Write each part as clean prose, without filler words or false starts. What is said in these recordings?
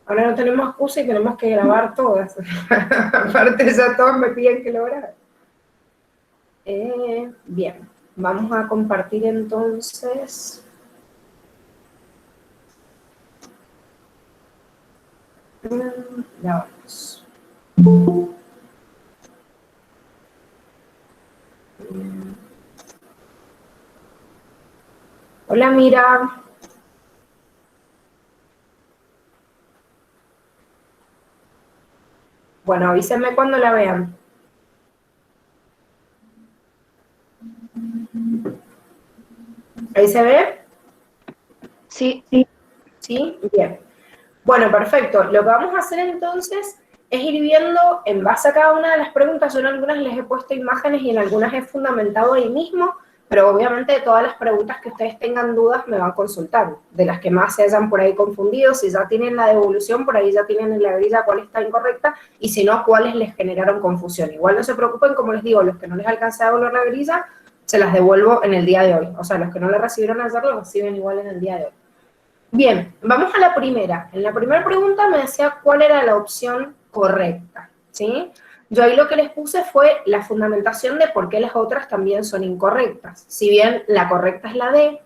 Ahora no tenemos excusa y tenemos que grabar todas. Aparte ya todos me piden que lo grabe. Bien, vamos a compartir entonces. Ya vamos. Hola, Mira. Bueno, avísenme cuando la vean. ¿Ahí se ve? Sí. ¿Sí? Bien. Bueno, perfecto. Lo que vamos a hacer entonces es ir viendo en base a cada una de las preguntas. Yo en algunas les he puesto imágenes y en algunas he fundamentado ahí mismo, pero obviamente de todas las preguntas que ustedes tengan dudas me van consultando. De las que más se hayan por ahí confundido, si ya tienen la devolución, por ahí ya tienen en la grilla cuál está incorrecta, y si no, cuáles les generaron confusión. Igual no se preocupen, como les digo, los que no les alcance a devolver la grilla, se las devuelvo en el día de hoy. O sea, los que no la recibieron ayer, lo reciben igual en el día de hoy. Bien, vamos a la primera. En la primera pregunta me decía cuál era la opción correcta, ¿sí? Yo ahí lo que les puse fue la fundamentación de por qué las otras también son incorrectas. Si bien la correcta es la D,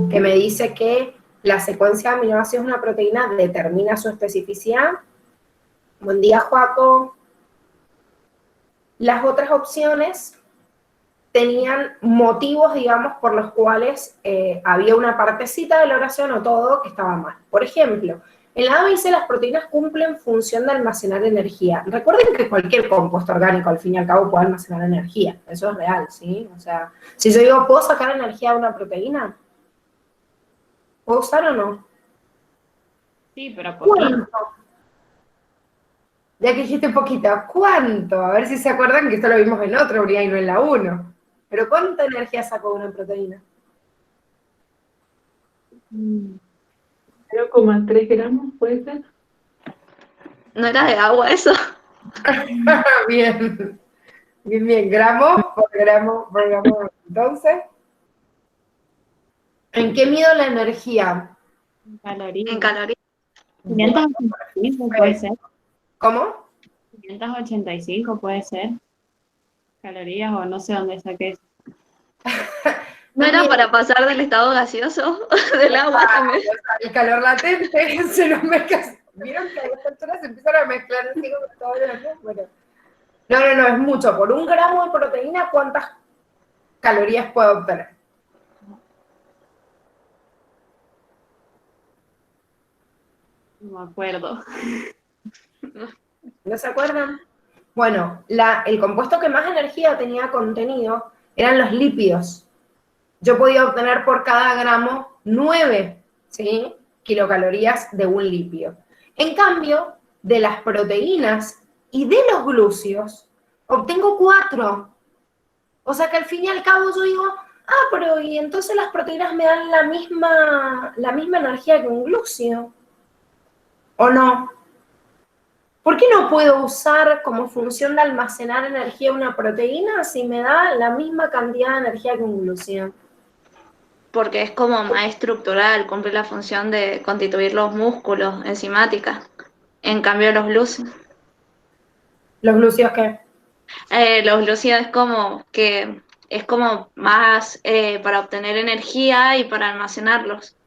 que me dice que la secuencia de aminoácidos de una proteína determina su especificidad. Buen día, Joaco. Las otras opciones tenían motivos, digamos, por los cuales había una partecita de la oración o todo que estaba mal. Por ejemplo, en la A dice las proteínas cumplen función de almacenar energía. Recuerden que cualquier compuesto orgánico, al fin y al cabo, puede almacenar energía. Eso es real, ¿sí? O sea, si yo digo, ¿puedo sacar energía de una proteína? ¿Puedo usar o no? Sí, pero poquito. ¿Cuánto? Ya que dijiste poquito, ¿cuánto? A ver si se acuerdan que esto lo vimos en otra unidad y no en la 1. Pero ¿cuánta energía sacó de una proteína? 0,3 gramos, ¿puede ser? ¿No era de agua eso? Bien, bien, bien. Gramo por gramo por gramo. Entonces, ¿en qué mido la energía? Calorías. En calorías. 585 puede ser. ¿Cómo? 585 puede ser. Calorías o no sé dónde saqué eso. ¿No era para pasar del estado gaseoso del agua también? El calor latente se nos mezcla. ¿Vieron que a esta altura se empiezan a mezclar así con todo el bueno. No, es mucho. Por 1 gramo de proteína, ¿cuántas calorías puedo obtener? No me acuerdo. ¿No se acuerdan? Bueno, el compuesto que más energía tenía contenido eran los lípidos. Yo podía obtener por cada gramo 9, ¿sí?, kilocalorías de un lípido. En cambio, de las proteínas y de los glúcidos, obtengo 4. O sea que al fin y al cabo yo digo, pero y entonces las proteínas me dan la misma energía que un glúcido. ¿O no? ¿Por qué no puedo usar como función de almacenar energía una proteína si me da la misma cantidad de energía que un glúcido? Porque es como más estructural, cumple la función de constituir los músculos enzimática. En cambio, los glúcidos. ¿Los glúcidos qué? Los glúcidos es como más para obtener energía y para almacenarlos.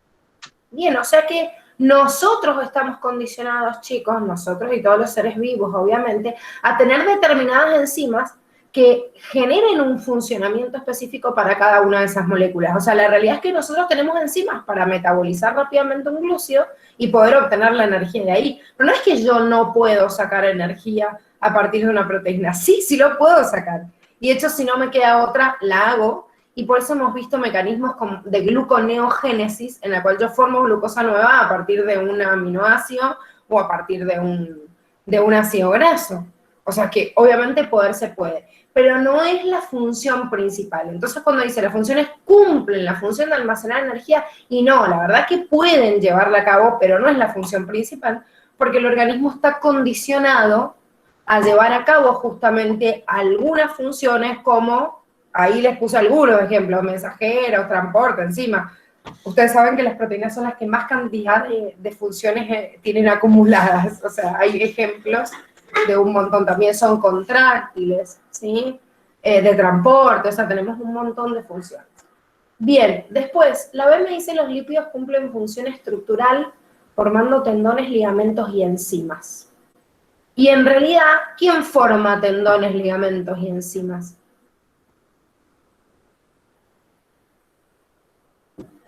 Bien, o sea que nosotros estamos condicionados, chicos, nosotros y todos los seres vivos, obviamente, a tener determinadas enzimas que generen un funcionamiento específico para cada una de esas moléculas. O sea, la realidad es que nosotros tenemos enzimas para metabolizar rápidamente un glúcido y poder obtener la energía de ahí. Pero no es que yo no puedo sacar energía a partir de una proteína. Sí lo puedo sacar. Y de hecho, si no me queda otra, la hago. Y por eso hemos visto mecanismos de gluconeogénesis, en la cual yo formo glucosa nueva a partir de un aminoácido o a partir de un ácido graso. O sea que obviamente poder se puede, pero no es la función principal. Entonces cuando dice las funciones cumplen la función de almacenar energía, y no, la verdad que pueden llevarla a cabo, pero no es la función principal, porque el organismo está condicionado a llevar a cabo justamente algunas funciones como, ahí les puse algunos ejemplos, mensajeros, transporte, encima, Ustedes saben que las proteínas son las que más cantidad de funciones tienen acumuladas. O sea, hay ejemplos de un montón. También son contráctiles, ¿sí? De transporte, o sea, tenemos un montón de funciones. Bien, después, la B me dice los lípidos cumplen función estructural formando tendones, ligamentos y enzimas. Y en realidad, ¿quién forma tendones, ligamentos y enzimas?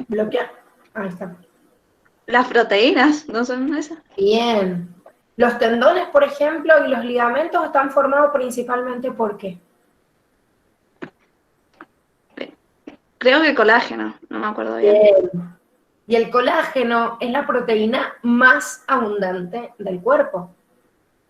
Bloquear. Ahí está. Las proteínas, ¿no son esas? Bien. Los tendones, por ejemplo, y los ligamentos están formados principalmente ¿por qué? Creo que colágeno, no me acuerdo bien. Bien. Y el colágeno es la proteína más abundante del cuerpo.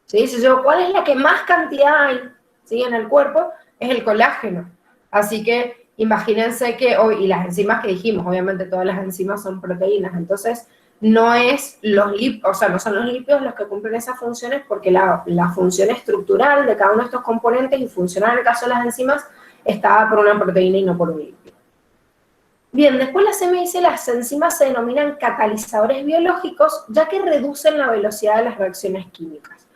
¿Sí? Si yo, ¿cuál es la que más cantidad hay, ¿sí? En el cuerpo? Es el colágeno. Así que imagínense que hoy, y las enzimas que dijimos, obviamente todas las enzimas son proteínas, entonces no es los lípidos, o sea, no son los lípidos los que cumplen esas funciones porque la función estructural de cada uno de estos componentes y funcional en el caso de las enzimas está por una proteína y no por un lípido. Bien, después la C me dice las enzimas se denominan catalizadores biológicos ya que reducen la velocidad de las reacciones químicas.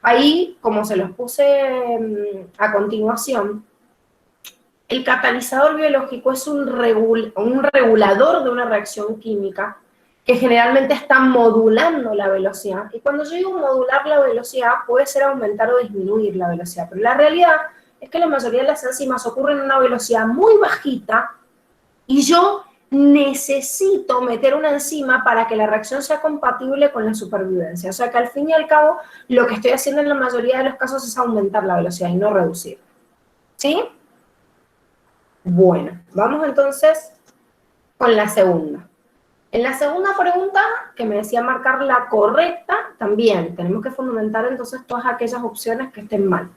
Ahí, como se los puse a continuación, el catalizador biológico es un regulador de una reacción química que generalmente está modulando la velocidad. Y cuando yo digo modular la velocidad, puede ser aumentar o disminuir la velocidad. Pero la realidad es que la mayoría de las enzimas ocurren en una velocidad muy bajita y yo necesito meter una enzima para que la reacción sea compatible con la supervivencia. O sea que al fin y al cabo, lo que estoy haciendo en la mayoría de los casos es aumentar la velocidad y no reducir. ¿Sí? Bueno, vamos entonces con la segunda. En la segunda pregunta, que me decía marcar la correcta, también tenemos que fundamentar entonces todas aquellas opciones que estén mal.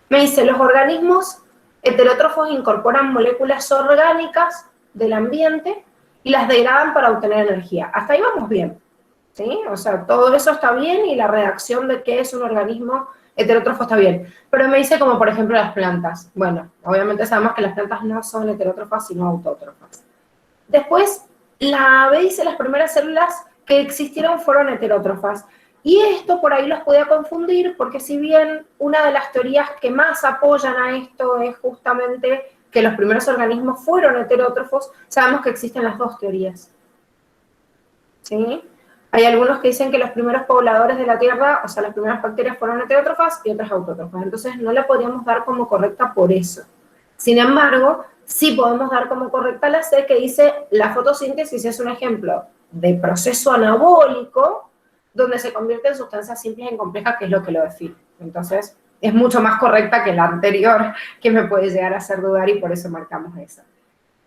Me dice, los organismos heterótrofos incorporan moléculas orgánicas del ambiente y las degradan para obtener energía. Hasta ahí vamos bien, ¿sí? O sea, todo eso está bien y la redacción de qué es un organismo heterótrofo está bien. Pero me dice como, por ejemplo, las plantas. Bueno, obviamente sabemos que las plantas no son heterótrofas, sino autótrofas. Después, la B dice las primeras células que existieron fueron heterótrofas. Y esto por ahí los podía confundir, porque si bien una de las teorías que más apoyan a esto es justamente que los primeros organismos fueron heterótrofos, sabemos que existen las dos teorías. ¿Sí? Hay algunos que dicen que los primeros pobladores de la Tierra, o sea, las primeras bacterias fueron heterótrofas y otras autótrofas. Entonces no la podríamos dar como correcta por eso. Sin embargo, sí podemos dar como correcta la C, que dice la fotosíntesis es un ejemplo de proceso anabólico donde se convierte en sustancias simples en complejas, que es lo que lo define. Entonces, es mucho más correcta que la anterior, que me puede llegar a hacer dudar y por eso marcamos esa.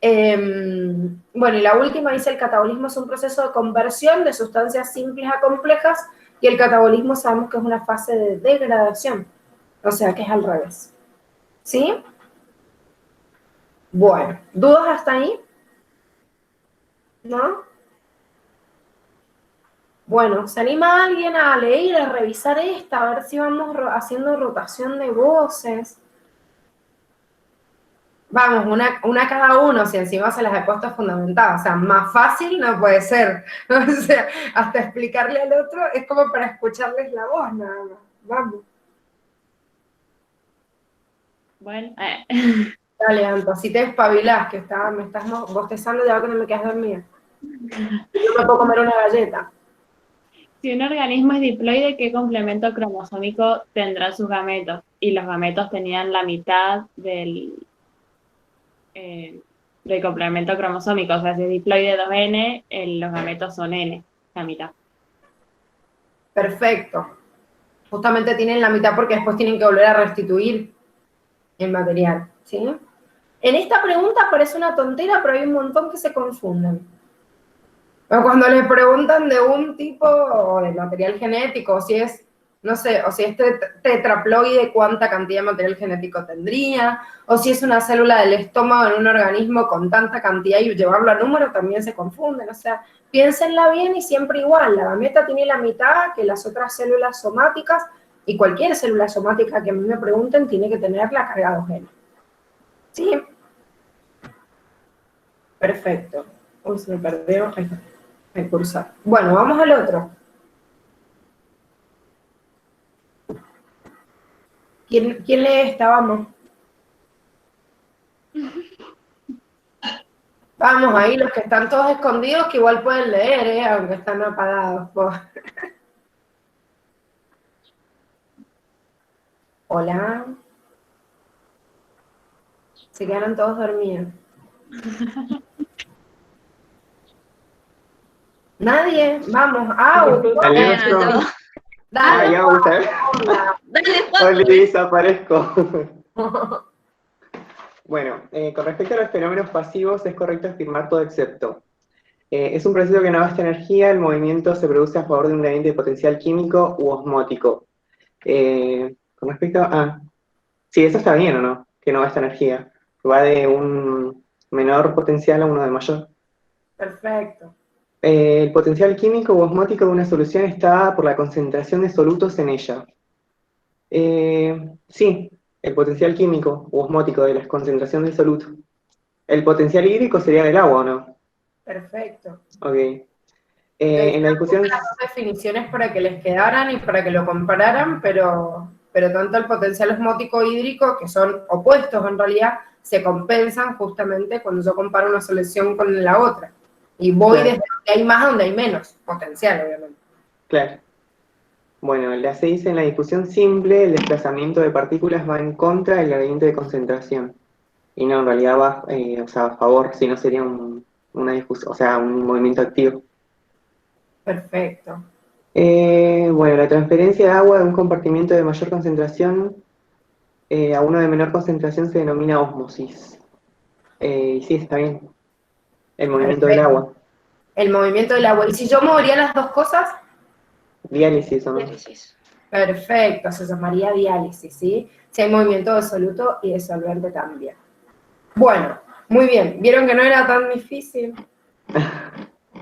Bueno, y la última dice el catabolismo es un proceso de conversión de sustancias simples a complejas y el catabolismo sabemos que es una fase de degradación, o sea que es al revés. ¿Sí? Bueno, ¿dudas hasta ahí? ¿No? Bueno, ¿se anima alguien a leer, a revisar esta, a ver si vamos haciendo rotación de voces? Vamos, una cada uno, si encima se las he puesto fundamentadas. O sea, más fácil no puede ser. O sea, hasta explicarle al otro es como para escucharles la voz, nada más. Vamos. Bueno, Dale, Anto, si te espabilás, que me estás bostezando ya que no me quedas dormida. Yo me puedo comer una galleta. si un organismo es diploide, ¿qué complemento cromosómico tendrán sus gametos? Y los gametos tenían la mitad del complemento cromosómico. O sea, si es diploide 2N, los gametos son N, la mitad. Perfecto. Justamente tienen la mitad porque después tienen que volver a restituir el material, ¿sí? En esta pregunta parece una tontera, pero hay un montón que se confunden. O cuando les preguntan de un tipo o de material genético, o si es, no sé, o si es tetraploide, cuánta cantidad de material genético tendría, o si es una célula del estómago en un organismo con tanta cantidad y llevarlo a número, también se confunden. O sea, piénsenla bien y siempre igual. La gameta tiene la mitad que las otras células somáticas y cualquier célula somática que a mí me pregunten tiene que tener la carga de genes. ¿Sí? Perfecto. Uy, se me perdió. Ahí está. El cursor. Bueno, vamos al otro. ¿Quién lee esta? Vamos. Vamos, ahí los que están todos escondidos, que igual pueden leer, aunque están apagados. Hola. Se quedaron todos dormidos. ¿Nadie? Vamos. Dale, Bueno, yo. Dale. ya gusta. Dale, Hola, Juan. desaparezco. Bueno, con respecto a los fenómenos pasivos, es correcto afirmar todo excepto. Es un proceso que no gasta energía, el movimiento se produce a favor de un gradiente de potencial químico u osmótico. Con respecto a... sí, eso está bien, ¿o no? Que no gasta energía. Va de un menor potencial a uno de mayor. Perfecto. El potencial químico u osmótico de una solución está dada por la concentración de solutos en ella. Sí, el potencial químico u osmótico de la concentración del soluto. El potencial hídrico sería del agua, ¿o no? Perfecto. Ok. Te En la discusión... las dos definiciones para que les quedaran y para que lo compararan, pero tanto el potencial osmótico hídrico, que son opuestos en realidad, se compensan justamente cuando yo comparo una solución con la otra. Y voy Claro. desde donde hay más a donde hay menos potencial, obviamente. Claro. Bueno, la se dice en la discusión simple, el desplazamiento de partículas va en contra del gradiente de concentración. Y no, en realidad va, o sea, a favor, si no sería una discusión, o sea, un movimiento activo. Perfecto. Bueno, la transferencia de agua de un compartimiento de mayor concentración a uno de menor concentración se denomina ósmosis. Y sí, está bien. El movimiento del Perfecto. agua. El movimiento del agua. ¿Y si yo movería las dos cosas? Diálisis, ¿o no? Diálisis. Perfecto, se llamaría diálisis, ¿sí? Si hay movimiento de soluto y de solvente también. Bueno, muy bien. ¿Vieron que no era tan difícil?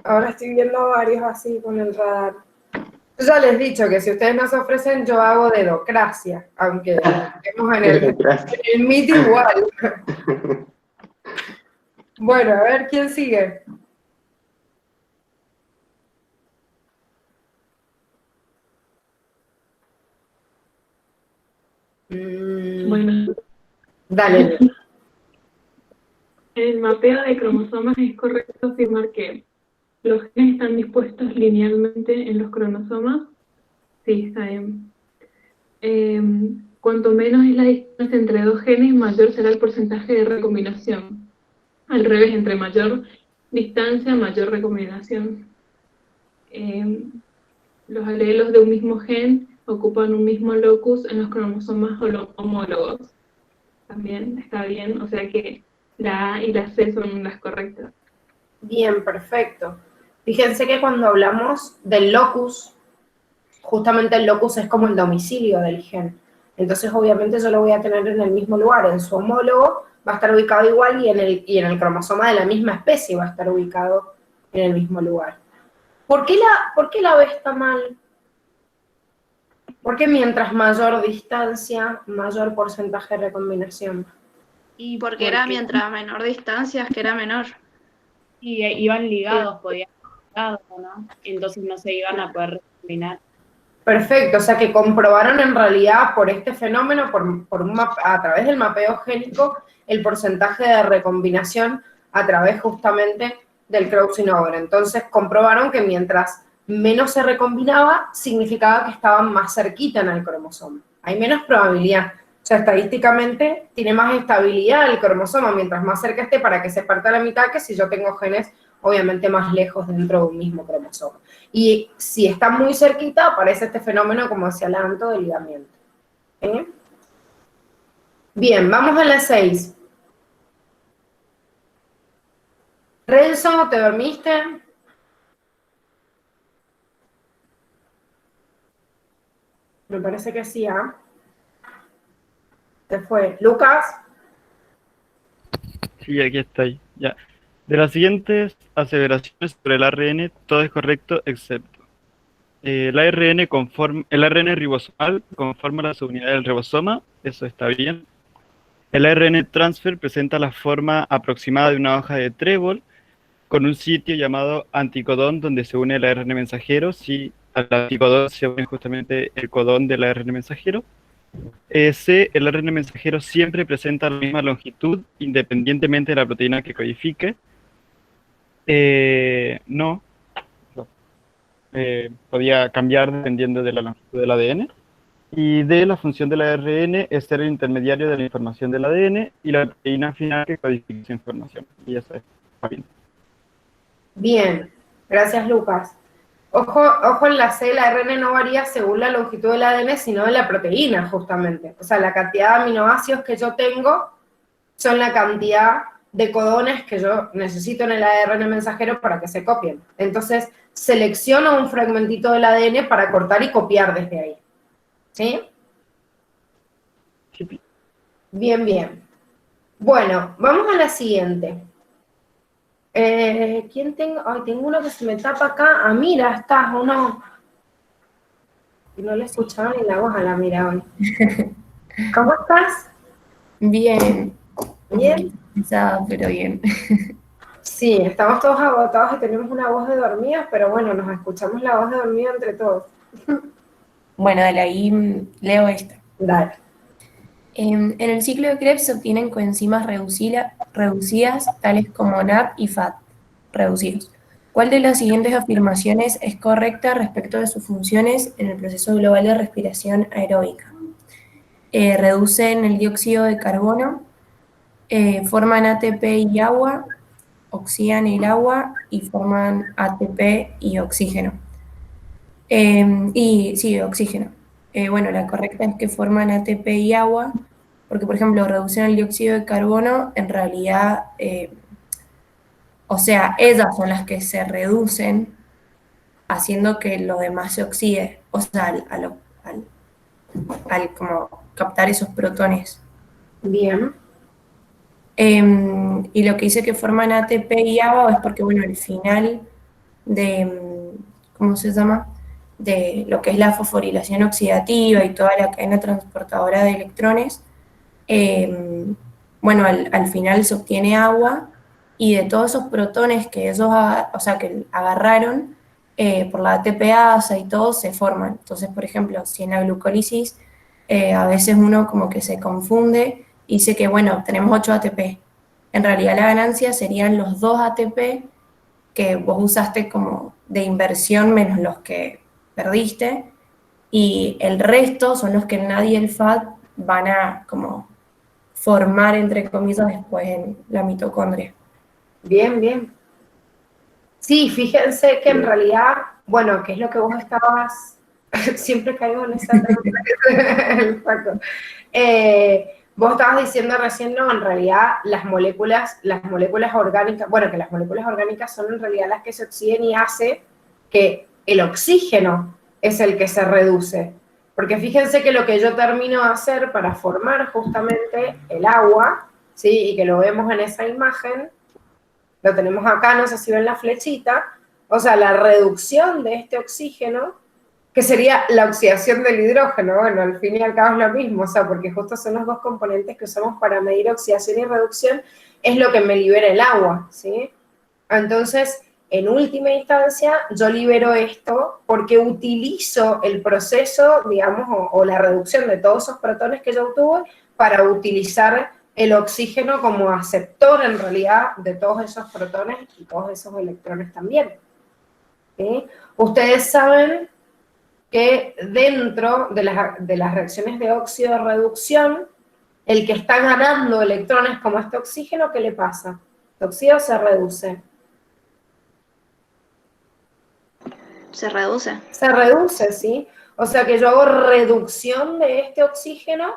Ahora estoy viendo varios así con el radar. Yo ya les he dicho que si ustedes nos ofrecen, yo hago dedocracia, aunque estemos en el MIT igual. Bueno, a ver quién sigue. Bueno, Dale. en el mapeo de cromosomas es correcto afirmar que los genes están dispuestos linealmente en los cromosomas. Sí, está bien. Cuanto menos es la distancia entre dos genes, mayor será el porcentaje de recombinación. Al revés, entre mayor distancia, mayor recombinación. Los alelos de un mismo gen ocupan un mismo locus en los cromosomas homólogos. También está bien, o sea que la A y la C son las correctas. Bien, perfecto. Fíjense que cuando hablamos del locus, justamente el locus es como el domicilio del gen. Entonces, obviamente, yo lo voy a tener en el mismo lugar. En su homólogo va a estar ubicado igual y en el cromosoma de la misma especie va a estar ubicado en el mismo lugar. ¿Por qué la B está mal? Porque mientras mayor distancia, mayor porcentaje de recombinación. Y Porque era mientras menor distancia, es que era menor. Y iban ligados, podían estar ligados, ¿no? Entonces no se iban a poder recombinar. Perfecto, o sea que comprobaron en realidad por este fenómeno, a través del mapeo génico, el porcentaje de recombinación a través justamente del crossing over. Entonces comprobaron que mientras menos se recombinaba, significaba que estaban más cerquita en el cromosoma. Hay menos probabilidad. O sea, estadísticamente tiene más estabilidad el cromosoma mientras más cerca esté para que se parta a la mitad que si yo tengo genes obviamente más lejos dentro de un mismo cromosoma. Y si está muy cerquita, aparece este fenómeno, como decía Lanto, de ligamiento. Bien, vamos a la 6. Renzo, ¿te dormiste? Me parece que sí, ¿ah? Se fue. ¿Lucas? Sí, aquí estoy. Ya. De las siguientes aseveraciones sobre el ARN, todo es correcto excepto. El ARN ribosomal conforma la subunidad del ribosoma, eso está bien. El ARN transfer presenta la forma aproximada de una hoja de trébol con un sitio llamado anticodón donde se une el ARN mensajero. Si al anticodón se une justamente el codón del ARN mensajero. El ARN mensajero siempre presenta la misma longitud independientemente de la proteína que codifique. No, podía cambiar dependiendo de la longitud del ADN. Y D, la función del ARN es ser el intermediario de la información del ADN y la proteína final que codifica esa información. Y ya está bien. Bien, gracias Lucas. Ojo en la C, el ARN no varía según la longitud del ADN, sino de la proteína, justamente. O sea, la cantidad de aminoácidos que yo tengo son la cantidad de codones que yo necesito en el ARN mensajero para que se copien. Entonces, selecciono un fragmentito del ADN para cortar y copiar desde ahí. ¿Sí? Sí. Bien, bien. Bueno, vamos a la siguiente. ¿Quién tengo? Ay, tengo uno que se me tapa acá. Ah, mira, está uno. No le escuchaba ni la voz a la mira hoy. ¿Cómo estás? Bien. ¿Bien? Cansada, pero bien. Sí, estamos todos agotados y tenemos una voz de dormida, pero bueno, nos escuchamos la voz de dormida entre todos. Bueno, dale, ahí leo esta. Dale. En el ciclo de Krebs se obtienen coenzimas reducidas, tales como NAD y FAT, reducidos. ¿Cuál de las siguientes afirmaciones es correcta respecto de sus funciones en el proceso global de respiración aeróbica? Reducen el dióxido de carbono, forman ATP y agua, oxidan el agua y forman ATP y oxígeno. Sí, oxígeno. Bueno, la correcta es que forman ATP y agua, porque por ejemplo reducen el dióxido de carbono, en realidad, o sea, ellas son las que se reducen, haciendo que lo demás se oxide, o sea, al como captar esos protones. Bien. Y lo que dice que forman ATP y agua es porque, bueno, al final de, ¿cómo se llama? De lo que es la fosforilación oxidativa y toda la cadena transportadora de electrones, bueno, al final se obtiene agua y de todos esos protones que ellos, o sea, que agarraron por la ATPasa y todo, se forman. Entonces, por ejemplo, si en la glucólisis a veces uno como que se confunde y dice que, bueno, tenemos 8 ATP. En realidad la ganancia serían los 2 ATP que vos usaste como de inversión menos los que perdiste, y el resto son los que el NAD y el FAT van a como formar, entre comillas, después en la mitocondria. Bien, bien. Sí, fíjense que en realidad, bueno, ¿qué es lo que vos estabas? Siempre caigo en esa pregunta. Paco. Vos estabas diciendo recién, no, en realidad las moléculas orgánicas, bueno, que las moléculas orgánicas son en realidad las que se oxiden y hace que el oxígeno es el que se reduce. Porque fíjense que lo que yo termino de hacer para formar justamente el agua, ¿sí? Y que lo vemos en esa imagen, lo tenemos acá, no sé si ven la flechita, o sea, la reducción de este oxígeno, que sería la oxidación del hidrógeno, bueno, al fin y al cabo es lo mismo, o sea, porque justo son los dos componentes que usamos para medir oxidación y reducción, es lo que me libera el agua, ¿sí? Entonces, en última instancia, yo libero esto porque utilizo el proceso, digamos, o la reducción de todos esos protones que yo obtuve para utilizar el oxígeno como aceptor, en realidad, de todos esos protones y todos esos electrones también, ¿sí? Ustedes saben que dentro de las reacciones de óxido-reducción, el que está ganando electrones como este oxígeno, ¿qué le pasa? ¿Se oxida o se reduce? Se reduce. Se reduce, ¿sí? O sea que yo hago reducción de este oxígeno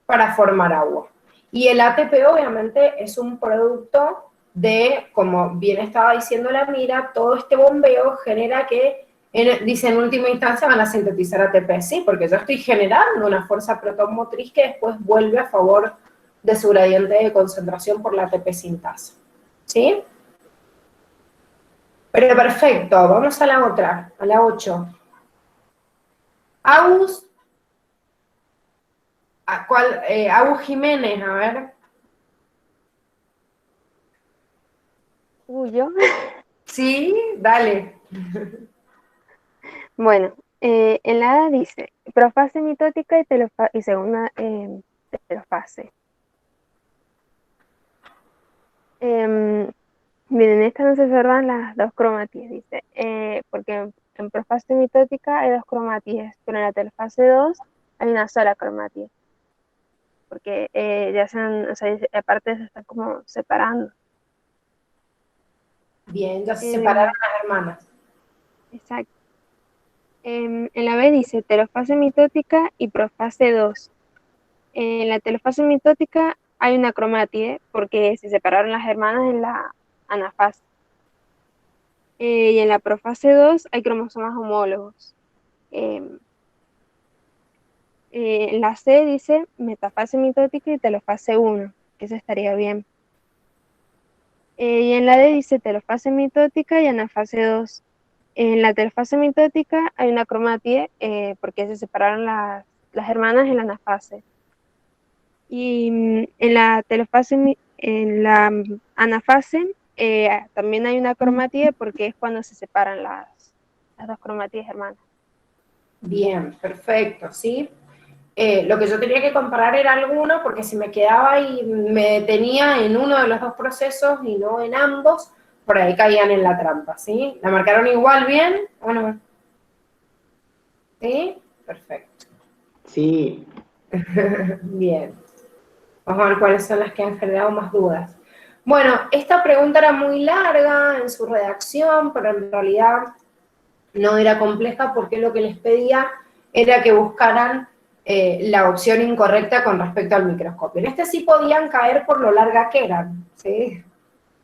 para formar agua. Y el ATP obviamente es un producto de, como bien estaba diciendo la Mira, todo este bombeo genera que, dice en última instancia, van a sintetizar ATP, sí, porque yo estoy generando una fuerza protomotriz que después vuelve a favor de su gradiente de concentración por la ATP sintasa, ¿sí? Pero perfecto, vamos a la otra, a la 8. Agus Agus Jiménez, a ver. tuyo. Sí, dale. Bueno, en la A dice profase mitótica y segunda telofase. Miren, esta no se observan las dos cromatías, dice, porque en profase mitótica hay dos cromatías, pero en la telofase 2 hay una sola cromatía, porque ya o sea, aparte se están como separando. Bien, ya se Em, separaron las hermanas. Exacto. En la B dice telofase mitótica y profase 2. En la telofase mitótica hay una cromatide porque se separaron las hermanas en la anafase. Y en la profase 2 hay cromosomas homólogos. En la C dice metafase mitótica y telofase 1, que eso estaría bien. Y en la D dice telofase mitótica y anafase 2. En la telofase mitótica hay una cromatide porque se separaron las hermanas en la anafase. Y en la anafase también hay una cromatide porque es cuando se separan las dos cromatías hermanas. Bien, perfecto, ¿sí? Lo que yo tenía que comparar era alguno, porque si me quedaba y me detenía en uno de los dos procesos y no en ambos, por ahí caían en la trampa, ¿sí? ¿La marcaron igual bien? Bueno, ¿sí? Perfecto. Sí, Bien. Vamos a ver cuáles son las que han generado más dudas. Bueno, esta pregunta era muy larga en su redacción, pero en realidad no era compleja porque lo que les pedía era que buscaran la opción incorrecta con respecto al microscopio. En este sí podían caer por lo larga que eran, ¿sí?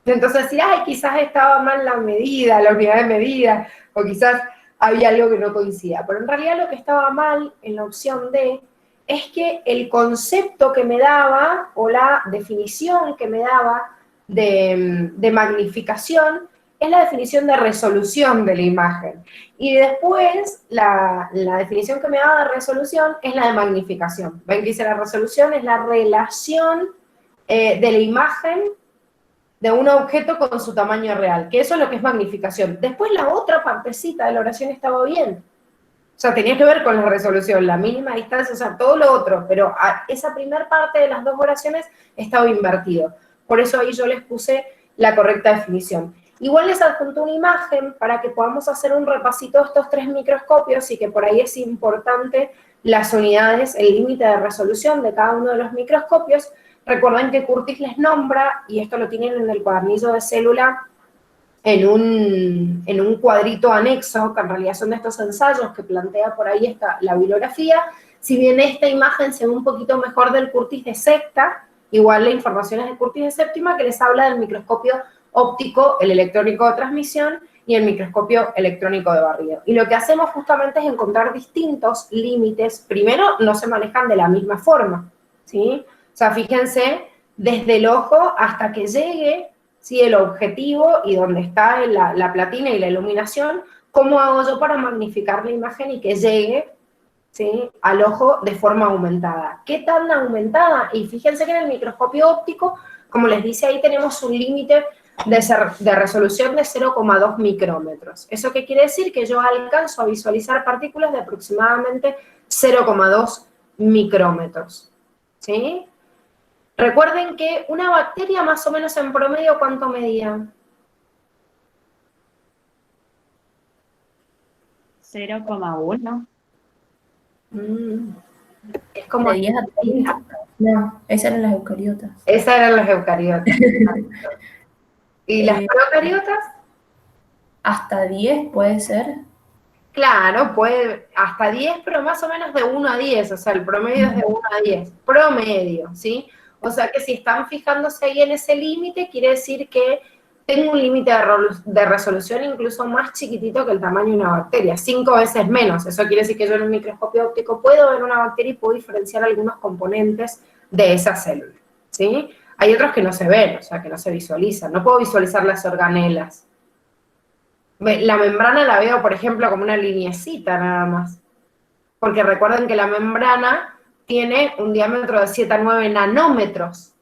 Entonces decir, ay, quizás estaba mal la medida, la unidad de medida, o quizás había algo que no coincidía. Pero en realidad lo que estaba mal en la opción D es que el concepto que me daba, o la definición que me daba de magnificación, es la definición de resolución de la imagen. Y después, la definición que me daba de resolución es la de magnificación. Ven que dice la resolución es la relación de la imagen de un objeto con su tamaño real, que eso es lo que es magnificación. Después la otra partecita de la oración estaba bien. O sea, tenía que ver con la resolución, la mínima distancia, o sea, todo lo otro, pero esa primera parte de las dos oraciones estaba invertido. Por eso ahí yo les puse la correcta definición. Igual les adjunto una imagen para que podamos hacer un repasito de estos tres microscopios y que por ahí es importante las unidades, el límite de resolución de cada uno de los microscopios. Recuerden que Curtis les nombra, y esto lo tienen en el cuadernillo de célula, en un cuadrito anexo, que en realidad son de estos ensayos que plantea por ahí la bibliografía. Si bien esta imagen se ve un poquito mejor del Curtis de sexta, igual la información es de Curtis de séptima, que les habla del microscopio óptico, el electrónico de transmisión y el microscopio electrónico de barrido. Y lo que hacemos justamente es encontrar distintos límites. Primero, no se manejan de la misma forma, ¿sí? O sea, fíjense, desde el ojo hasta que llegue, ¿sí?, el objetivo y donde está la platina y la iluminación, ¿cómo hago yo para magnificar la imagen y que llegue, ¿sí?, al ojo de forma aumentada? ¿Qué tan aumentada? Y fíjense que en el microscopio óptico, como les dice ahí, tenemos un límite de resolución de 0,2 micrómetros. ¿Eso qué quiere decir? Que yo alcanzo a visualizar partículas de aproximadamente 0,2 micrómetros, ¿sí? Recuerden que una bacteria más o menos en promedio, ¿cuánto medía? 0,1. Es como... De 10 a 30. No, esas eran las eucariotas. Esas eran las eucariotas. ¿Y las procariotas? Hasta 10 puede ser. Claro, puede hasta 10, pero más o menos de 1 a 10, o sea, el promedio es de 1 a 10, promedio, ¿sí? O sea que si están fijándose ahí en ese límite, quiere decir que tengo un límite de resolución incluso más chiquitito que el tamaño de una bacteria, 5 veces menos. Eso quiere decir que yo en un microscopio óptico puedo ver una bacteria y puedo diferenciar algunos componentes de esa célula, ¿sí? Hay otros que no se ven, o sea, que no se visualizan. No puedo visualizar las organelas. La membrana la veo, por ejemplo, como una lineecita nada más. Porque recuerden que la membrana tiene un diámetro de 7 a 9 nanómetros.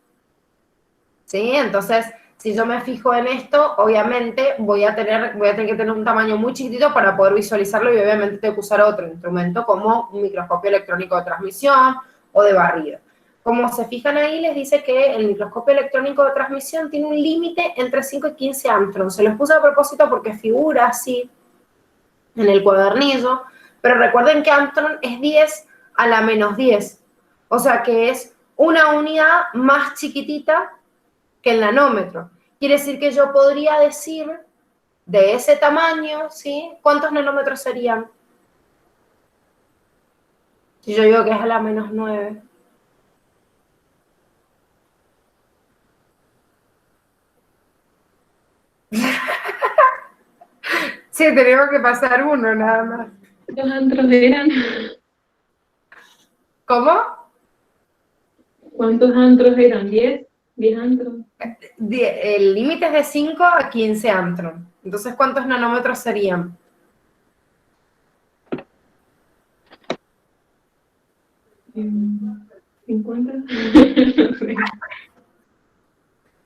¿Sí? Entonces, Si yo me fijo en esto, obviamente voy a tener que tener un tamaño muy chiquitito para poder visualizarlo y obviamente tengo que usar otro instrumento como un microscopio electrónico de transmisión o de barrido. Como se fijan ahí, les dice que el microscopio electrónico de transmisión tiene un límite entre 5 y 15 Armstrong. Se los puse a propósito porque figura así en el cuadernillo, pero recuerden que Armstrong es 10 a la menos 10, o sea que es una unidad más chiquitita que el nanómetro. Quiere decir que yo podría decir de ese tamaño, ¿sí? ¿Cuántos nanómetros serían? Si yo digo que es a la menos 9. Sí, tenemos que pasar uno nada más. ¿Cuántos antros eran? ¿Cómo? ¿Cuántos antros eran? ¿10? ¿10 antros? El límite es de 5 a 15 Armstrong. Entonces, ¿cuántos nanómetros serían? ¿50? No sé.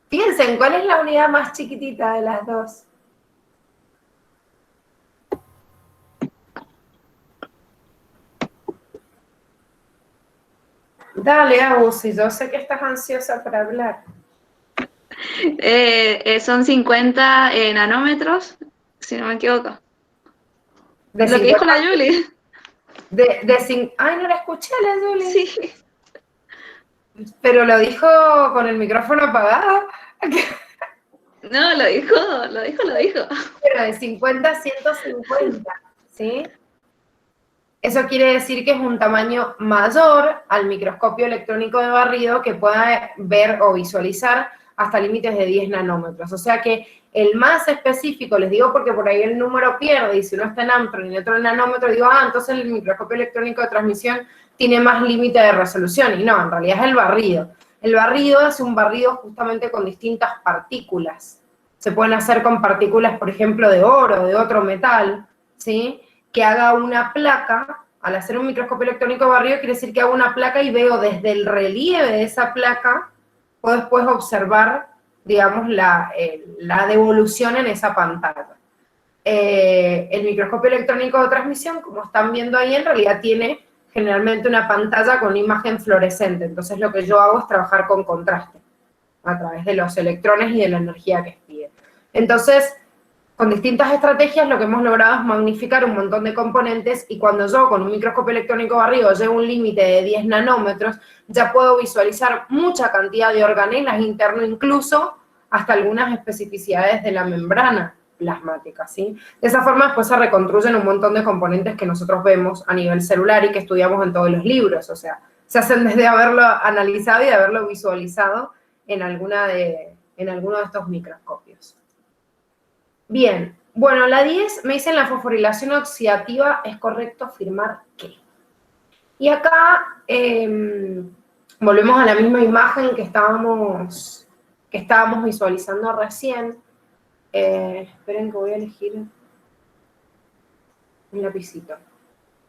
Fíjense, ¿cuál es la unidad más chiquitita de las dos? Dale, Agus, si yo sé que estás ansiosa para hablar. Son 50 nanómetros, si no me equivoco. De Lo que 50 dijo la Julie. Ay, no la escuché a la Julie. Sí. Pero lo dijo con el micrófono apagado. No, lo dijo. Pero de 50 a 150, ¿sí? Eso quiere decir que es un tamaño mayor al microscopio electrónico de barrido que pueda ver o visualizar hasta límites de 10 nanómetros. O sea que el más específico, les digo porque por ahí el número pierde, y si uno está en Armstrong y otro en nanómetro, digo, entonces el microscopio electrónico de transmisión tiene más límite de resolución. Y no, en realidad es el barrido. El barrido es un barrido justamente con distintas partículas. Se pueden hacer con partículas, por ejemplo, de oro, de otro metal, ¿sí? Que haga una placa. Al hacer un microscopio electrónico de barrido quiere decir que hago una placa y veo desde el relieve de esa placa, puedo después observar, digamos, la devolución en esa pantalla. El microscopio electrónico de transmisión, como están viendo ahí, en realidad tiene generalmente una pantalla con imagen fluorescente. Entonces lo que yo hago es trabajar con contraste a través de los electrones y de la energía que expide. Entonces, con distintas estrategias lo que hemos logrado es magnificar un montón de componentes, y cuando yo con un microscopio electrónico barrido llego a un límite de 10 nanómetros, ya puedo visualizar mucha cantidad de organelas interno, incluso hasta algunas especificidades de la membrana plasmática, ¿sí? De esa forma después se reconstruyen un montón de componentes que nosotros vemos a nivel celular y que estudiamos en todos los libros, o sea, se hacen desde haberlo analizado y de haberlo visualizado en alguno de estos microscopios. Bien, bueno, la 10 me dicen la fosforilación oxidativa, ¿es correcto afirmar qué? Y acá volvemos a la misma imagen que estábamos visualizando recién. Esperen que voy a elegir un lapicito.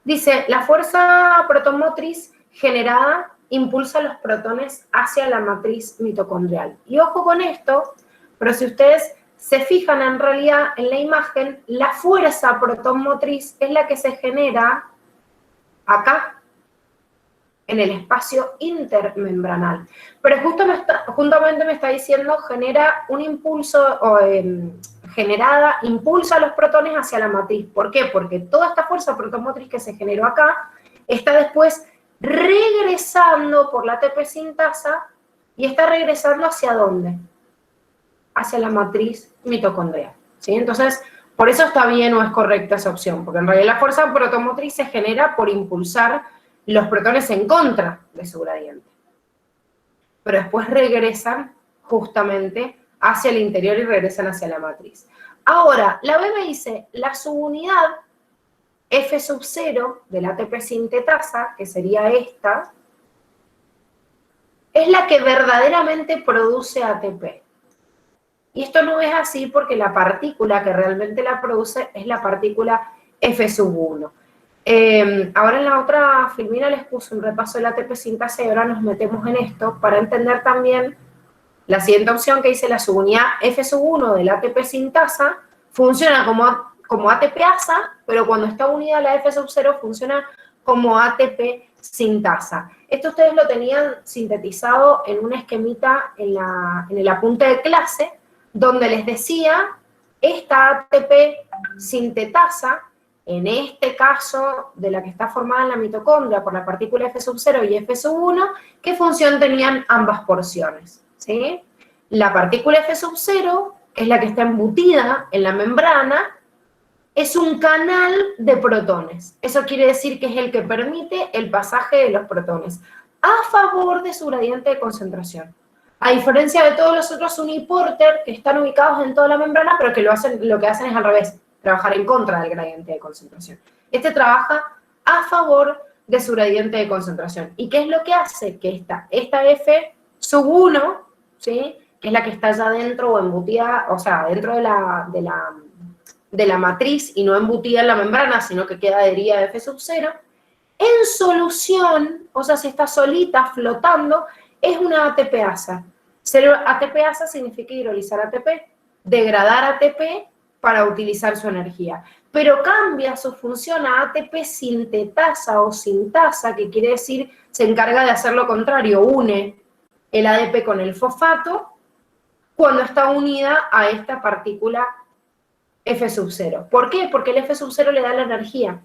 Dice, la fuerza protomotriz generada impulsa los protones hacia la matriz mitocondrial. Y ojo con esto, pero si ustedes se fijan en realidad en la imagen, la fuerza protomotriz es la que se genera acá, en el espacio intermembranal. Pero justamente me está diciendo, genera un impulso, impulsa a los protones hacia la matriz. ¿Por qué? Porque toda esta fuerza protomotriz que se generó acá está después regresando por la ATP sintasa, y está regresando ¿hacia dónde? Hacia la matriz mitocondrial, ¿sí? Entonces, por eso está bien o es correcta esa opción, porque en realidad la fuerza protomotriz se genera por impulsar los protones en contra de su gradiente, pero después regresan justamente hacia el interior y regresan hacia la matriz. Ahora, la B me dice, la subunidad F sub 0 de la ATP sintetasa, que sería esta, es la que verdaderamente produce ATP. Y esto no es así porque la partícula que realmente la produce es la partícula F sub 1. Ahora en la otra filmina les puse un repaso de la ATP sintasa y ahora nos metemos en esto para entender también La siguiente opción que dice la subunidad F1 del ATP sintasa funciona como ATPasa, pero cuando está unida a la F0 funciona como ATP sintasa. Esto ustedes lo tenían sintetizado en un esquemita en el apunte de clase, donde les decía, esta ATP sintetasa, en este caso de la que está formada en la mitocondria por la partícula F0 y F1, ¿qué función tenían ambas porciones? ¿Sí? La partícula F0, que es la que está embutida en la membrana, es un canal de protones. Eso quiere decir que es el que permite el pasaje de los protones a favor de su gradiente de concentración. A diferencia de todos los otros uniporter que están ubicados en toda la membrana, pero que lo que hacen es al revés, trabajar en contra del gradiente de concentración. Este trabaja a favor de su gradiente de concentración. ¿Y qué es lo que hace? Que esta F1, ¿sí?, que es la que está ya dentro o embutida, o sea, dentro de la matriz y no embutida en la membrana, sino que queda adherida a F0, en solución, o sea, si está solita, flotando, es una ATPasa. Ser ATPasa significa hidrolizar ATP, degradar ATP para utilizar su energía. Pero cambia su función a ATP sintetasa o sintasa, que quiere decir, se encarga de hacer lo contrario, une el ADP con el fosfato cuando está unida a esta partícula F0. ¿Por qué? Porque el F0 le da la energía.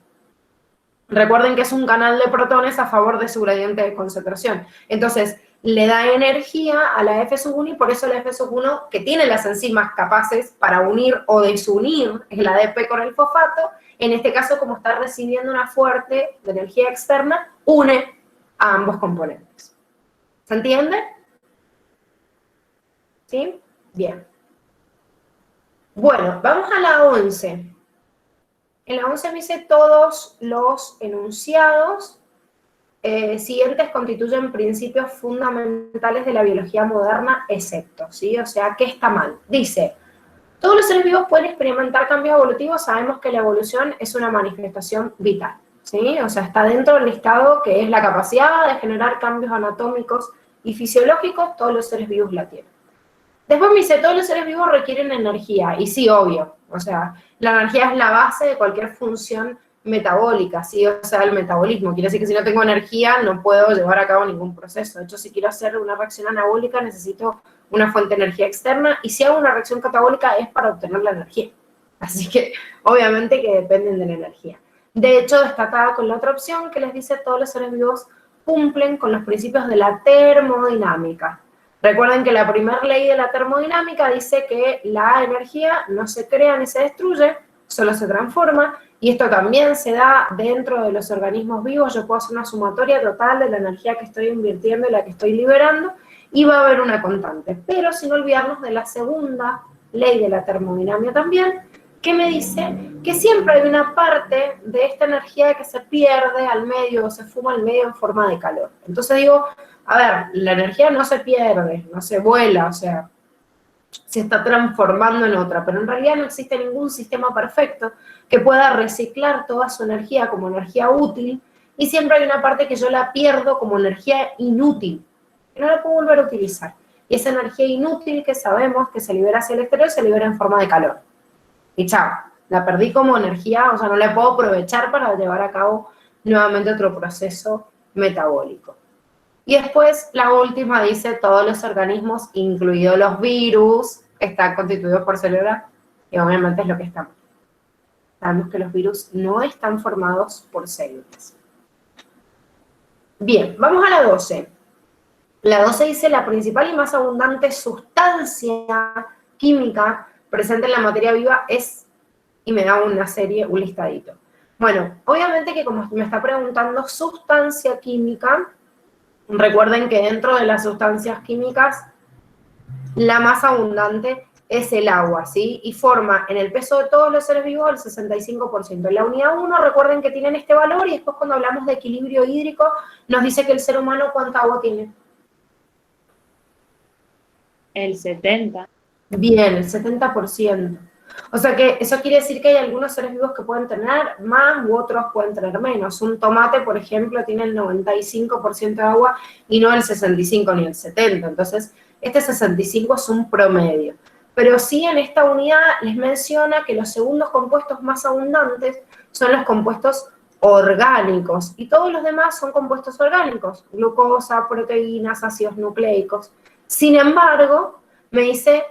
Recuerden que es un canal de protones a favor de su gradiente de concentración. Entonces, le da energía a la F1 y por eso la F1, que tiene las enzimas capaces para unir o desunir el ADP con el fosfato, en este caso, como está recibiendo una fuerte de energía externa, une a ambos componentes. ¿Se entiende? ¿Sí? Bien. Bueno, vamos a la 11. En la 11 me dice todos los enunciados siguientes constituyen principios fundamentales de la biología moderna, excepto, ¿sí? O sea, ¿qué está mal? Dice, todos los seres vivos pueden experimentar cambios evolutivos, sabemos que la evolución es una manifestación vital, ¿sí? O sea, está dentro del listado que es la capacidad de generar cambios anatómicos y fisiológicos, todos los seres vivos la tienen. Después me dice, todos los seres vivos requieren energía, y sí, obvio, o sea, la energía es la base de cualquier función metabólica, ¿sí? O sea, el metabolismo, quiere decir que si no tengo energía no puedo llevar a cabo ningún proceso. De hecho, si quiero hacer una reacción anabólica necesito una fuente de energía externa, y si hago una reacción catabólica es para obtener la energía. Así que, obviamente que dependen de la energía. De hecho, destacada con la otra opción que les dice, todos los seres vivos cumplen con los principios de la termodinámica. Recuerden que la primera ley de la termodinámica dice que la energía no se crea ni se destruye, solo se transforma, y esto también se da dentro de los organismos vivos. Yo puedo hacer una sumatoria total de la energía que estoy invirtiendo y la que estoy liberando, y va a haber una constante. Pero sin olvidarnos de la segunda ley de la termodinámica también, que me dice que siempre hay una parte de esta energía que se pierde al medio o se fuma al medio en forma de calor. Entonces digo, a ver, la energía no se pierde, no se vuela, o sea, se está transformando en otra, pero en realidad no existe ningún sistema perfecto que pueda reciclar toda su energía como energía útil, y siempre hay una parte que yo la pierdo como energía inútil, que no la puedo volver a utilizar. Y esa energía inútil que sabemos que se libera hacia el exterior, se libera en forma de calor. Y chao, la perdí como energía, o sea, no la puedo aprovechar para llevar a cabo nuevamente otro proceso metabólico. Y después, la última dice, todos los organismos, incluidos los virus, están constituidos por células, y obviamente es lo que estamos. Sabemos que los virus no están formados por células. Bien, vamos a la 12. La 12 dice, la principal y más abundante sustancia química presente en la materia viva es, y me da una serie, un listadito. Bueno, obviamente que como me está preguntando sustancia química, recuerden que dentro de las sustancias químicas, la más abundante es el agua, ¿sí? Y forma en el peso de todos los seres vivos el 65%. En la unidad 1, recuerden que tienen este valor, y después cuando hablamos de equilibrio hídrico, nos dice que el ser humano, ¿cuánta agua tiene? El 70%. Bien, el 70%. O sea que eso quiere decir que hay algunos seres vivos que pueden tener más u otros pueden tener menos. Un tomate, por ejemplo, tiene el 95% de agua y no el 65 ni el 70. Entonces, Este 65 es un promedio. Pero sí en esta unidad les menciona que los segundos compuestos más abundantes son los compuestos orgánicos, y todos los demás son compuestos orgánicos, glucosa, proteínas, ácidos nucleicos. Sin embargo, me dice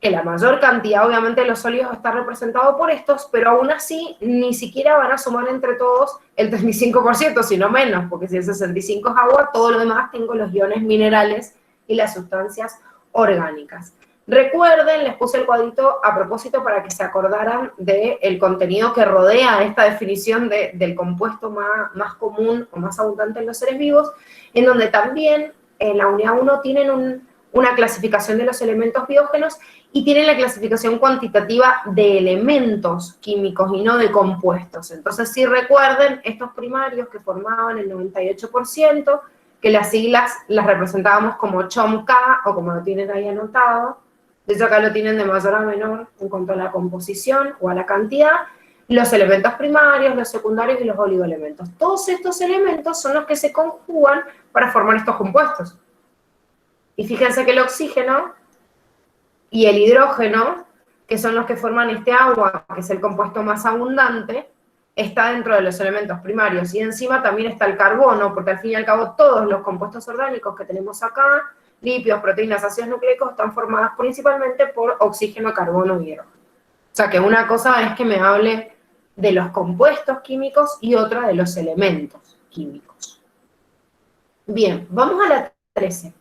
que la mayor cantidad, obviamente, de los sólidos está representado por estos, pero aún así ni siquiera van a sumar entre todos el 35%, sino menos, porque si el 65 es agua, todo lo demás tengo los iones minerales y las sustancias orgánicas. Recuerden, les puse el cuadrito a propósito para que se acordaran del contenido que rodea esta definición del compuesto más común o más abundante en los seres vivos, en donde también en la unidad 1 tienen una clasificación de los elementos biógenos y tienen la clasificación cuantitativa de elementos químicos y no de compuestos. Entonces, si recuerden, estos primarios que formaban el 98%, que las siglas las representábamos como CHOM-K, o como lo tienen ahí anotado. De hecho, acá lo tienen de mayor a menor en cuanto a la composición o a la cantidad. Los elementos primarios, los secundarios y los oligoelementos. Todos estos elementos son los que se conjugan para formar estos compuestos. Y fíjense que el oxígeno y el hidrógeno, que son los que forman este agua, que es el compuesto más abundante, está dentro de los elementos primarios. Y encima también está el carbono, porque al fin y al cabo todos los compuestos orgánicos que tenemos acá, lípidos, proteínas, ácidos nucleicos, están formadas principalmente por oxígeno, carbono y hidrógeno. O sea que una cosa es que me hable de los compuestos químicos y otra de los elementos químicos. Bien, vamos a la 13.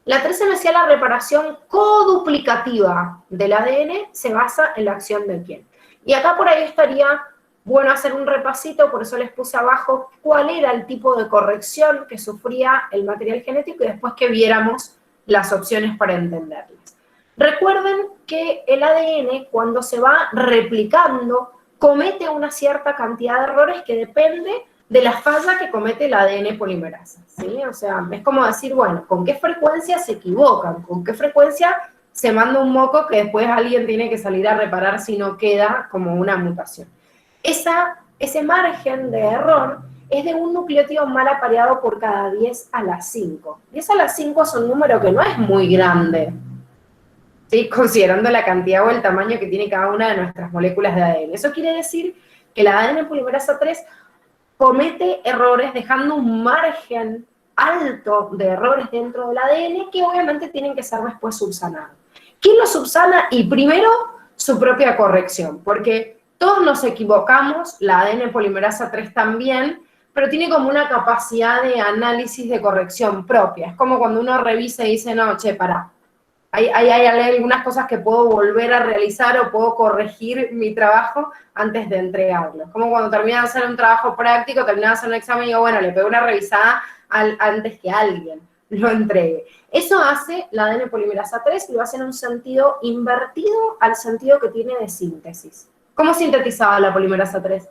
La 13 me decía la reparación coduplicativa del ADN se basa en la acción de quién. Y acá por ahí estaría bueno hacer un repasito, por eso les puse abajo cuál era el tipo de corrección que sufría el material genético y después que viéramos las opciones para entenderlas. Recuerden que el ADN, cuando se va replicando, comete una cierta cantidad de errores que depende de la falla que comete el ADN polimerasa, ¿sí? O sea, es como decir, bueno, ¿con qué frecuencia se equivocan? ¿Con qué frecuencia se manda un moco que después alguien tiene que salir a reparar si no queda como una mutación? Ese margen de error es de un nucleótido mal apareado por cada 10 a la 5. 10 a la 5 es un número que no es muy grande, ¿sí? Considerando la cantidad o el tamaño que tiene cada una de nuestras moléculas de ADN. Eso quiere decir que la ADN polimerasa 3 comete errores dejando un margen alto de errores dentro del ADN que obviamente tienen que ser después subsanados. ¿Quién lo subsana? Y primero, su propia corrección, porque todos nos equivocamos, la ADN polimerasa 3 también, pero tiene como una capacidad de análisis de corrección propia. Es como cuando uno revisa y dice, no, che, pará. Hay algunas cosas que puedo volver a realizar o puedo corregir mi trabajo antes de entregarlo. Es como cuando terminas de hacer un trabajo práctico, terminas de hacer un examen y digo, bueno, le pego una revisada antes que alguien lo entregue. Eso hace la ADN polimerasa 3 y lo hace en un sentido invertido al sentido que tiene de síntesis. ¿Cómo sintetizaba la polimerasa 3?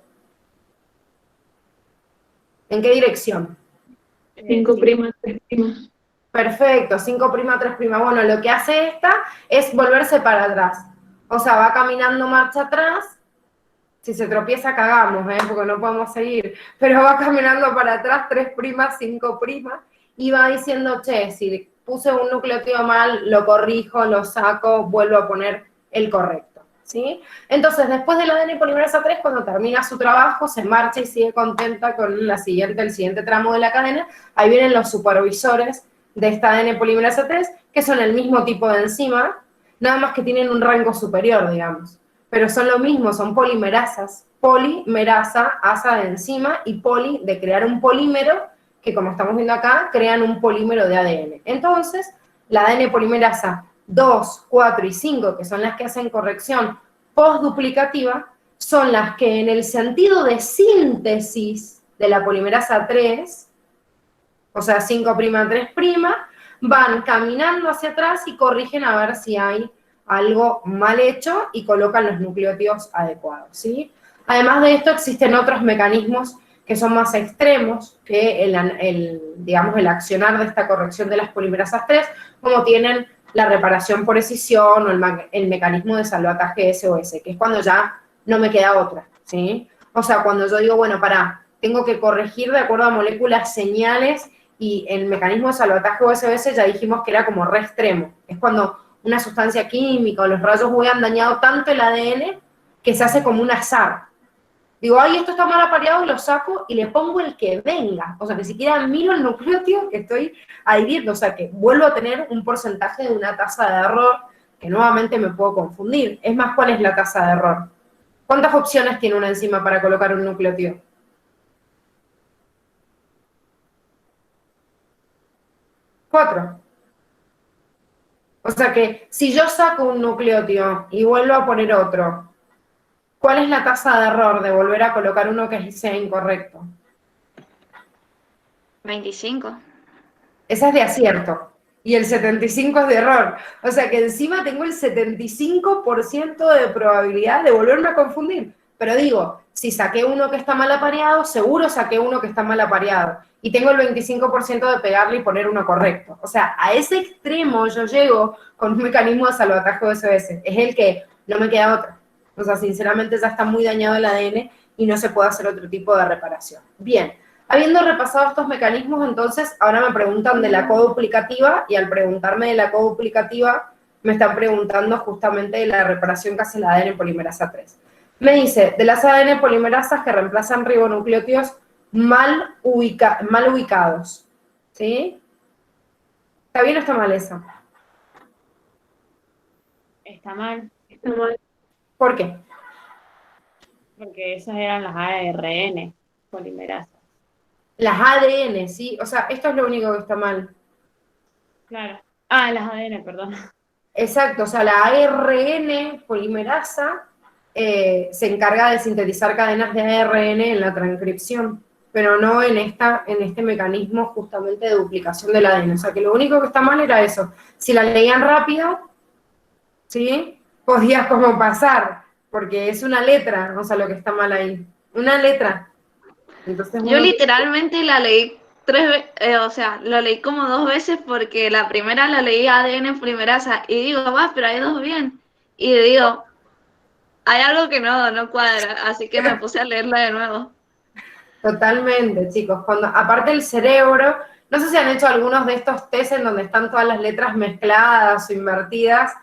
¿En qué dirección? 5', 3'. Perfecto, 5', 3'. Bueno, lo que hace esta es volverse para atrás. O sea, va caminando marcha atrás. Si se tropieza, cagamos, porque no podemos seguir. Pero va caminando para atrás, 3', 5', y va diciendo, che, si puse un nucleótido mal, lo corrijo, lo saco, vuelvo a poner el correcto, ¿sí? Entonces, después del ADN polimerasa 3, cuando termina su trabajo, se marcha y sigue contenta con el siguiente tramo de la cadena. Ahí vienen los supervisores de esta ADN polimerasa 3, que son el mismo tipo de enzima, nada más que tienen un rango superior, digamos. Pero son lo mismo, son polimerasas. Polimerasa, asa de enzima, y poli, de crear un polímero, que como estamos viendo acá, crean un polímero de ADN. Entonces, la ADN polimerasa 2, 4 y 5, que son las que hacen corrección postduplicativa, son las que en el sentido de síntesis de la polimerasa 3, o sea, 5', 3', van caminando hacia atrás y corrigen a ver si hay algo mal hecho y colocan los nucleótidos adecuados, ¿sí? Además de esto, existen otros mecanismos que son más extremos que el accionar de esta corrección de las polimerasas 3, como tienen la reparación por escisión o el mecanismo de salvataje SOS, que es cuando ya no me queda otra, ¿sí? O sea, cuando yo digo, bueno, tengo que corregir de acuerdo a moléculas señales y el mecanismo de salvataje USB ya dijimos que era como re extremo. Es cuando una sustancia química o los rayos UV han dañado tanto el ADN que se hace como un azar. Digo, ay, esto está mal apareado, lo saco y le pongo el que venga. O sea, ni siquiera miro el nucleótido que estoy adhiriendo. O sea, que vuelvo a tener un porcentaje de una tasa de error que nuevamente me puedo confundir. Es más, ¿cuál es la tasa de error? ¿Cuántas opciones tiene una enzima para colocar un nucleótido? 4. O sea que si yo saco un nucleótido y vuelvo a poner otro, ¿cuál es la tasa de error de volver a colocar uno que sea incorrecto? 25. Esa es de acierto. Y el 75 es de error. O sea que encima tengo el 75% de probabilidad de volverme a confundir. Pero digo, si saqué uno que está mal apareado, seguro saqué uno que está mal apareado. Y tengo el 25% de pegarle y poner uno correcto. O sea, a ese extremo yo llego con un mecanismo de salvataje USB. Es el que no me queda otra. O sea, sinceramente ya está muy dañado el ADN y no se puede hacer otro tipo de reparación. Bien, habiendo repasado estos mecanismos, entonces, ahora me preguntan de la coduplicativa, y al preguntarme de la coduplicativa, me están preguntando justamente de la reparación que hace la ADN polimerasa 3. Me dice, de las ADN polimerasas que reemplazan ribonucleótidos mal ubicados. ¿Sí? ¿Está bien o está mal esa? Está mal, Está mal. ¿Por qué? porque esas eran las ARN polimerasas. Las ADN, ¿sí? O sea, esto es lo único que está mal. Claro. Ah, las ADN, perdón. Exacto, o sea, la ARN polimerasa se encarga de sintetizar cadenas de ARN en la transcripción, pero no en este mecanismo justamente de duplicación del ADN. O sea, que lo único que está mal era eso. Si la leían rápido, ¿sí? Podías como pasar, porque es una letra, o sea, lo que está mal ahí. Una letra. Entonces, Yo literalmente la leí 3 veces, o sea, lo leí como 2 veces porque la primera la leí ADN polimerasa y digo, va, pero hay 2 bien. Y digo, hay algo que no cuadra, así que me puse a leerla de nuevo. Totalmente, chicos. Cuando, aparte el cerebro, no sé si han hecho algunos de estos test en donde están todas las letras mezcladas o invertidas,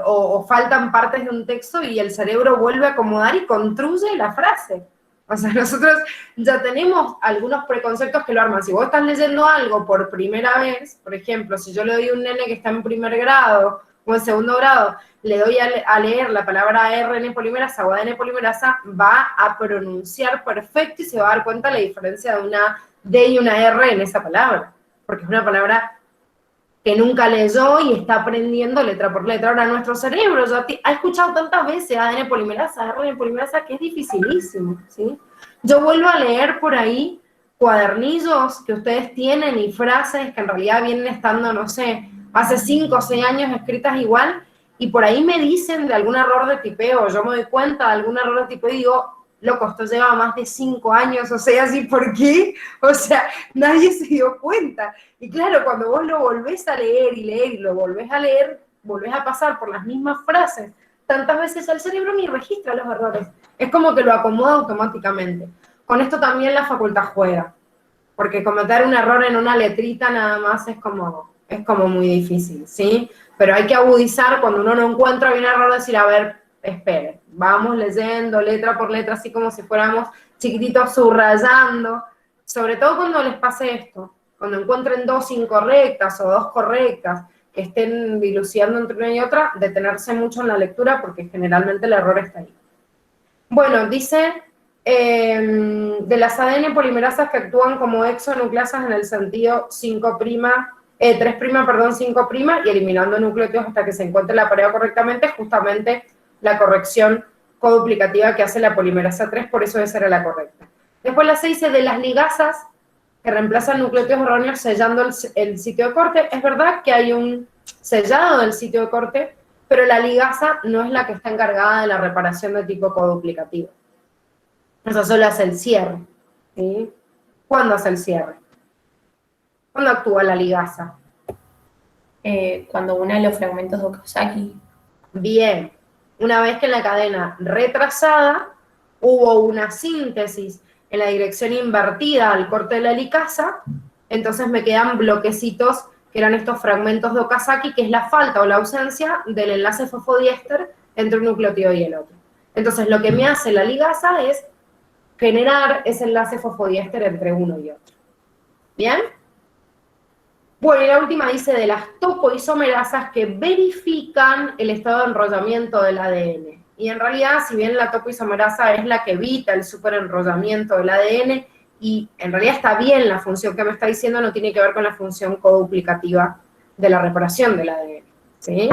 o faltan partes de un texto y el cerebro vuelve a acomodar y construye la frase. O sea, nosotros ya tenemos algunos preconceptos que lo arman. Si vos estás leyendo algo por primera vez, por ejemplo, si yo le doy a un nene que está en primer grado o en segundo grado, le doy a leer la palabra ARN polimerasa o ADN polimerasa, va a pronunciar perfecto y se va a dar cuenta la diferencia de una D y una R en esa palabra, porque es una palabra que nunca leyó y está aprendiendo letra por letra. Ahora, nuestro cerebro ya ha escuchado tantas veces ADN polimerasa, ARN polimerasa, que es dificilísimo, ¿sí? Yo vuelvo a leer por ahí cuadernillos que ustedes tienen y frases que en realidad vienen estando, no sé, hace 5 o 6 años escritas igual, y por ahí me dicen de algún error de tipeo, yo me doy cuenta de algún error de tipeo y digo, loco, esto lleva más de 5 años, o sea, ¿así por qué? O sea, nadie se dio cuenta. Y claro, cuando vos lo volvés a leer y lo volvés a leer, volvés a pasar por las mismas frases, tantas veces el cerebro ni registra los errores. Es como que lo acomoda automáticamente. Con esto también la facultad juega, porque cometer un error en una letrita nada más es como muy difícil, ¿sí? Pero hay que agudizar cuando uno no encuentra bien error, decir, a ver, espere, vamos leyendo letra por letra, así como si fuéramos chiquititos subrayando, sobre todo cuando les pase esto, cuando encuentren 2 incorrectas o 2 correctas, que estén dilucidando entre una y otra, detenerse mucho en la lectura porque generalmente el error está ahí. Bueno, dice, de las ADN polimerasas que actúan como exonucleasas en el sentido 5', 3', 5' y eliminando nucleótidos hasta que se encuentre la pareja correctamente, justamente la corrección coduplicativa que hace la polimerasa 3, por eso esa era la correcta. Después la 6 dice de las ligasas que reemplazan nucleótidos erróneos sellando el sitio de corte. Es verdad que hay un sellado del sitio de corte, pero la ligasa no es la que está encargada de la reparación de tipo coduplicativo. Eso solo hace el cierre, ¿sí? ¿Cuándo hace el cierre? ¿Cuándo actúa la ligasa? Cuando une los fragmentos de Okazaki. Bien. Una vez que en la cadena retrasada hubo una síntesis en la dirección invertida al corte de la helicasa, entonces me quedan bloquecitos que eran estos fragmentos de Okazaki, que es la falta o la ausencia del enlace fosfodiéster entre un nucleótido y el otro. Entonces, lo que me hace la ligasa es generar ese enlace fosfodiéster entre uno y otro. ¿Bien? Bueno, y la última dice de las topoisomerasas que verifican el estado de enrollamiento del ADN. Y en realidad, si bien la topoisomerasa es la que evita el superenrollamiento del ADN, y en realidad está bien la función que me está diciendo, no tiene que ver con la función coduplicativa de la reparación del ADN, ¿sí?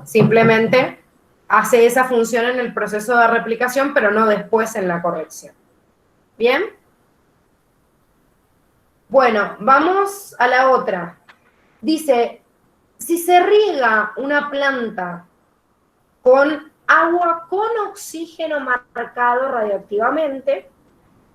Simplemente hace esa función en el proceso de replicación, pero no después en la corrección. ¿Bien? Bueno, vamos a la otra. Dice, si se riega una planta con agua con oxígeno marcado radioactivamente,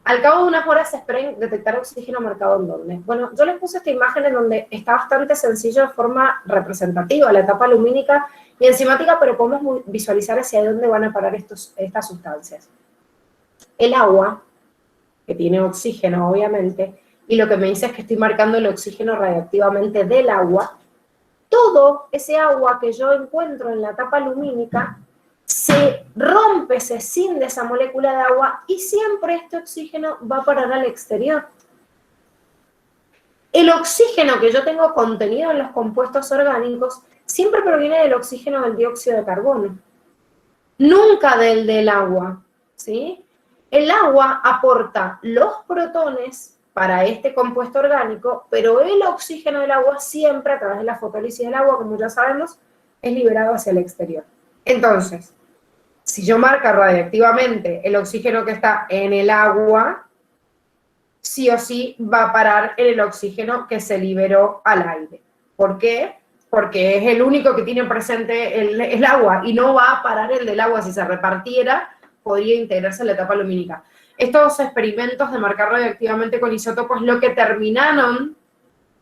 al cabo de unas horas se espera detectar oxígeno marcado en dónde. Bueno, yo les puse esta imagen en donde está bastante sencillo de forma representativa, la etapa lumínica y enzimática, pero podemos visualizar hacia dónde van a parar estas sustancias. El agua, que tiene oxígeno obviamente, y lo que me dice es que estoy marcando el oxígeno radioactivamente del agua, todo ese agua que yo encuentro en la etapa lumínica se rompe, se escinde esa molécula de agua y siempre este oxígeno va a parar al exterior. El oxígeno que yo tengo contenido en los compuestos orgánicos siempre proviene del oxígeno del dióxido de carbono, nunca del agua, ¿sí? El agua aporta los protones para este compuesto orgánico, pero el oxígeno del agua siempre, a través de la fotólisis del agua, como ya sabemos, es liberado hacia el exterior. Entonces, si yo marco radiactivamente el oxígeno que está en el agua, sí o sí va a parar en el oxígeno que se liberó al aire. ¿Por qué? Porque es el único que tiene presente el agua y no va a parar el del agua. Si se repartiera, podría integrarse en la etapa lumínica. Estos experimentos de marcar radioactivamente con isótopos lo que terminaron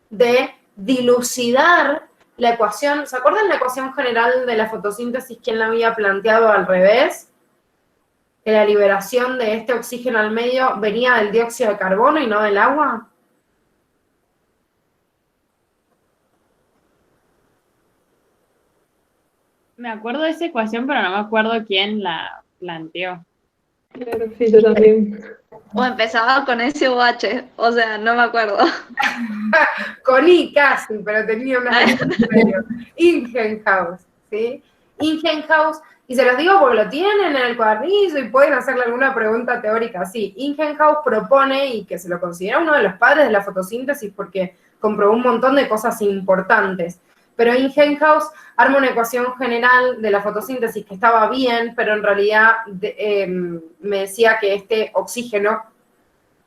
de dilucidar la ecuación. ¿Se acuerdan la ecuación general de la fotosíntesis? ¿Quién la había planteado al revés? Que la liberación de este oxígeno al medio venía del dióxido de carbono y no del agua. Me acuerdo de esa ecuación, pero no me acuerdo quién la planteó. Claro, sí, yo también. O empezaba con SUH, o sea, no me acuerdo. Con I casi, pero tenía una Ingenhouse, ¿sí? Ingenhouse, y se los digo porque lo tienen en el cuadernillo y pueden hacerle alguna pregunta teórica. Sí, Ingenhouse propone, y que se lo considera uno de los padres de la fotosíntesis porque comprobó un montón de cosas importantes. Pero Ingenhouse arma una ecuación general de la fotosíntesis que estaba bien, pero en realidad me decía que este oxígeno,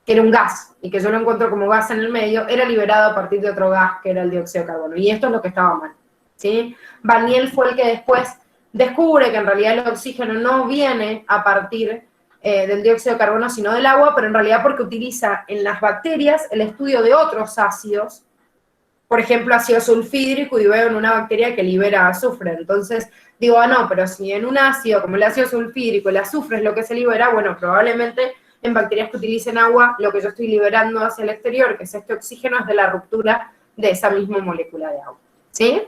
que era un gas, y que yo lo encuentro como gas en el medio, era liberado a partir de otro gas, que era el dióxido de carbono. Y esto es lo que estaba mal, ¿sí? Barniel fue el que después descubre que en realidad el oxígeno no viene a partir del dióxido de carbono, sino del agua, pero en realidad porque utiliza en las bacterias el estudio de otros ácidos, por ejemplo, ácido sulfídrico, y veo en una bacteria que libera azufre. Entonces, digo, no, pero si en un ácido como el ácido sulfídrico, el azufre es lo que se libera, bueno, probablemente en bacterias que utilicen agua, lo que yo estoy liberando hacia el exterior, que es este oxígeno, es de la ruptura de esa misma molécula de agua. ¿Sí?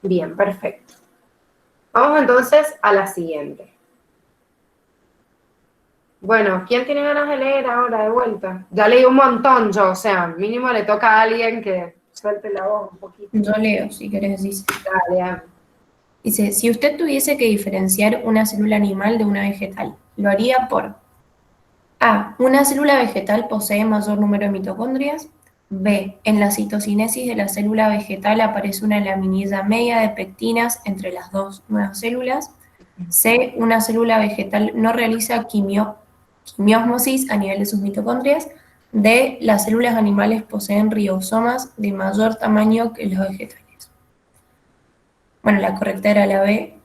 Bien, perfecto. Vamos entonces a la siguiente. Bueno, ¿quién tiene ganas de leer ahora de vuelta? Ya leí un montón yo, o sea, mínimo le toca a alguien que suelte la voz un poquito. Yo leo, si querés, dice. Dale, Ana. Dice, si usted tuviese que diferenciar una célula animal de una vegetal, lo haría por A. Una célula vegetal posee mayor número de mitocondrias. B. En la citocinesis de la célula vegetal aparece una laminilla media de pectinas entre las dos nuevas células. C. Una célula vegetal no realiza quimiósmosis a nivel de sus mitocondrias. D. Las células animales poseen ribosomas de mayor tamaño que los vegetales. Bueno, la correcta era la B,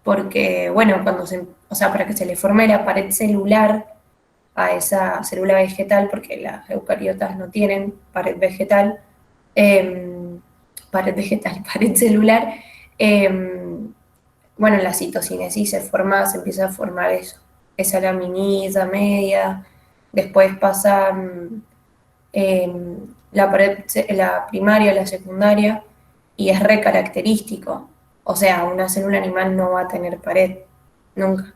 porque, bueno, para que se le forme la pared celular a esa célula vegetal, porque las eucariotas no tienen pared celular, bueno, la citocinesis se empieza a formar eso, esa laminilla media, después pasan la primaria, la secundaria, y es re característico. O sea, una célula animal no va a tener pared, nunca.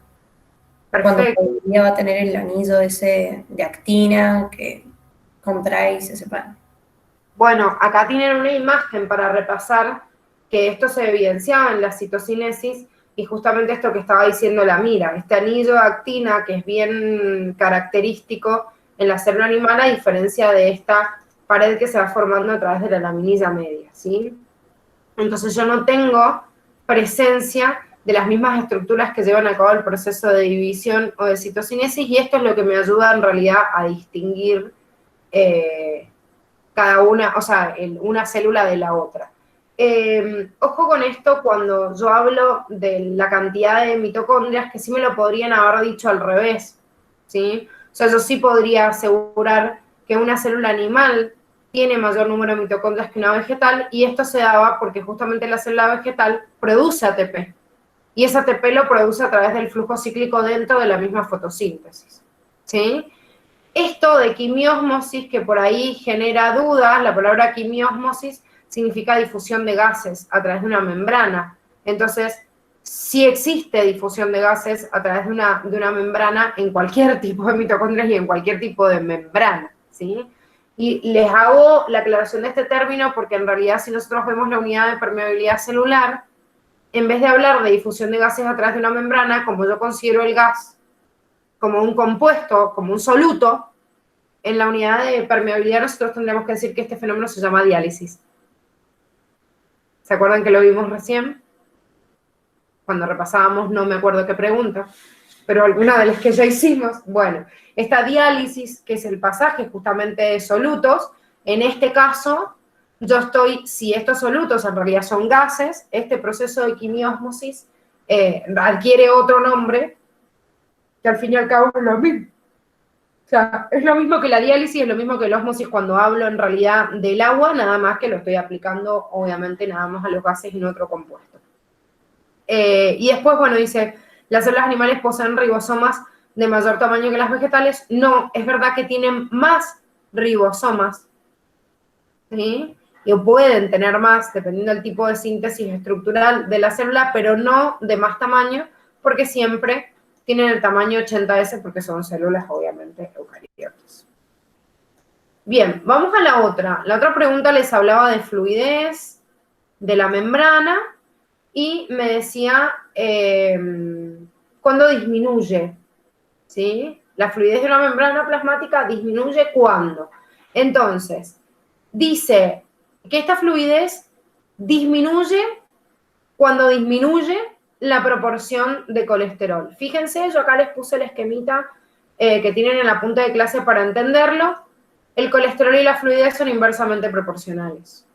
Cuando Perfecto. podría va a tener el anillo ese de actina que contrae y se separa. Bueno, acá tienen una imagen para repasar que esto se evidenciaba en la citocinesis y justamente esto que estaba diciendo la Mira, este anillo de actina que es bien característico en la célula animal a diferencia de esta pared que se va formando a través de la laminilla media, ¿sí? Entonces yo no tengo presencia de las mismas estructuras que llevan a cabo el proceso de división o de citocinesis y esto es lo que me ayuda en realidad a distinguir cada una, o sea, una célula de la otra. Ojo con esto cuando yo hablo de la cantidad de mitocondrias, que sí me lo podrían haber dicho al revés, ¿sí? O sea, yo sí podría asegurar que una célula animal tiene mayor número de mitocondrias que una vegetal, y esto se daba porque justamente la célula vegetal produce ATP, y ese ATP lo produce a través del flujo cíclico dentro de la misma fotosíntesis, ¿sí? Esto de quimiósmosis, que por ahí genera dudas, la palabra quimiósmosis significa difusión de gases a través de una membrana. Entonces, sí existe difusión de gases a través de una membrana en cualquier tipo de mitocondrias y en cualquier tipo de membrana, ¿sí? Y les hago la aclaración de este término porque en realidad si nosotros vemos la unidad de permeabilidad celular, en vez de hablar de difusión de gases a través de una membrana, como yo considero el gas como un compuesto, como un soluto, en la unidad de permeabilidad nosotros tendríamos que decir que este fenómeno se llama diálisis. ¿Se acuerdan que lo vimos recién? Cuando repasábamos, no me acuerdo qué pregunta, pero alguna de las que ya hicimos. Bueno, esta diálisis, que es el pasaje justamente de solutos, en este caso, yo estoy, si estos solutos en realidad son gases, este proceso de quimiósmosis adquiere otro nombre, que al fin y al cabo es lo mismo. O sea, es lo mismo que la diálisis, es lo mismo que la ósmosis cuando hablo en realidad del agua, nada más que lo estoy aplicando, obviamente, nada más a los gases y no otro compuesto. Y después, bueno, dice, las células animales poseen ribosomas de mayor tamaño que las vegetales. No, es verdad que tienen más ribosomas, ¿sí? Y pueden tener más, dependiendo del tipo de síntesis estructural de la célula, pero no de más tamaño, porque siempre tienen el tamaño 80S porque son células, obviamente, eucariotas. Bien, vamos a la otra. La otra pregunta les hablaba de fluidez, de la membrana, y me decía cuándo disminuye, ¿sí? La fluidez de una membrana plasmática disminuye cuándo. Entonces, dice que esta fluidez disminuye cuando disminuye la proporción de colesterol. Fíjense, yo acá les puse el esquemita que tienen en la punta de clase para entenderlo. El colesterol y la fluidez son inversamente proporcionales.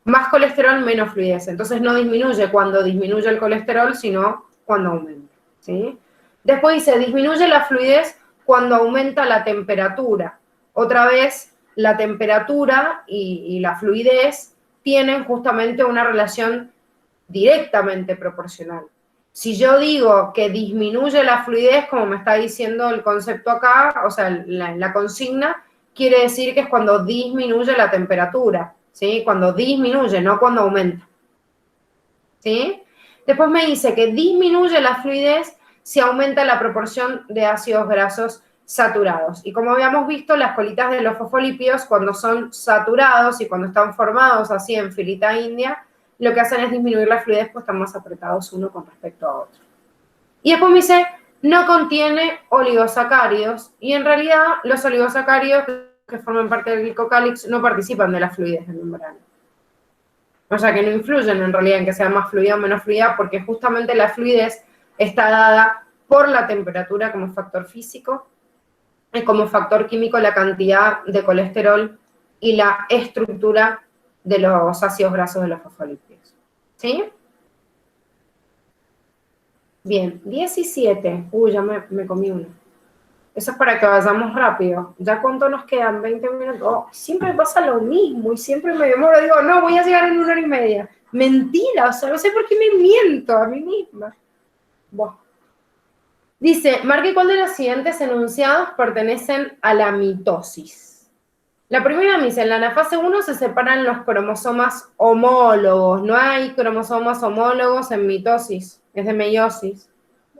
Más colesterol, menos fluidez. Entonces no disminuye cuando disminuye el colesterol, sino cuando aumenta, ¿sí? Después dice, disminuye la fluidez cuando aumenta la temperatura. Otra vez, la temperatura y la fluidez tienen justamente una relación directamente proporcional. Si yo digo que disminuye la fluidez, como me está diciendo el concepto acá, o sea, la consigna, quiere decir que es cuando disminuye la temperatura, ¿sí? Cuando disminuye, no cuando aumenta, ¿sí? Después me dice que disminuye la fluidez si aumenta la proporción de ácidos grasos saturados. Y como habíamos visto, las colitas de los fosfolípidos, cuando son saturados y cuando están formados así en filita india, lo que hacen es disminuir la fluidez, pues están más apretados uno con respecto a otro. Y después me dice, no contiene oligosacáridos, y en realidad los oligosacáridos que forman parte del glicocálix no participan de la fluidez de membrana. O sea que no influyen en realidad en que sea más fluida o menos fluida, porque justamente la fluidez está dada por la temperatura como factor físico, y como factor químico la cantidad de colesterol y la estructura de los ácidos grasos de los fosfolípidos. ¿Sí? Bien, 17. Uy, ya me comí uno. Eso es para que vayamos rápido. ¿Ya cuánto nos quedan? 20 minutos. Oh, siempre pasa lo mismo y siempre me demoro. Digo, no, voy a llegar en 1 hora y media. Mentira, o sea, no sé por qué me miento a mí misma. Bueno. Dice, marque cuál de los siguientes enunciados pertenecen a la mitosis. La primera me dice, en la anafase 1 se separan los cromosomas homólogos. No hay cromosomas homólogos en mitosis, es de meiosis.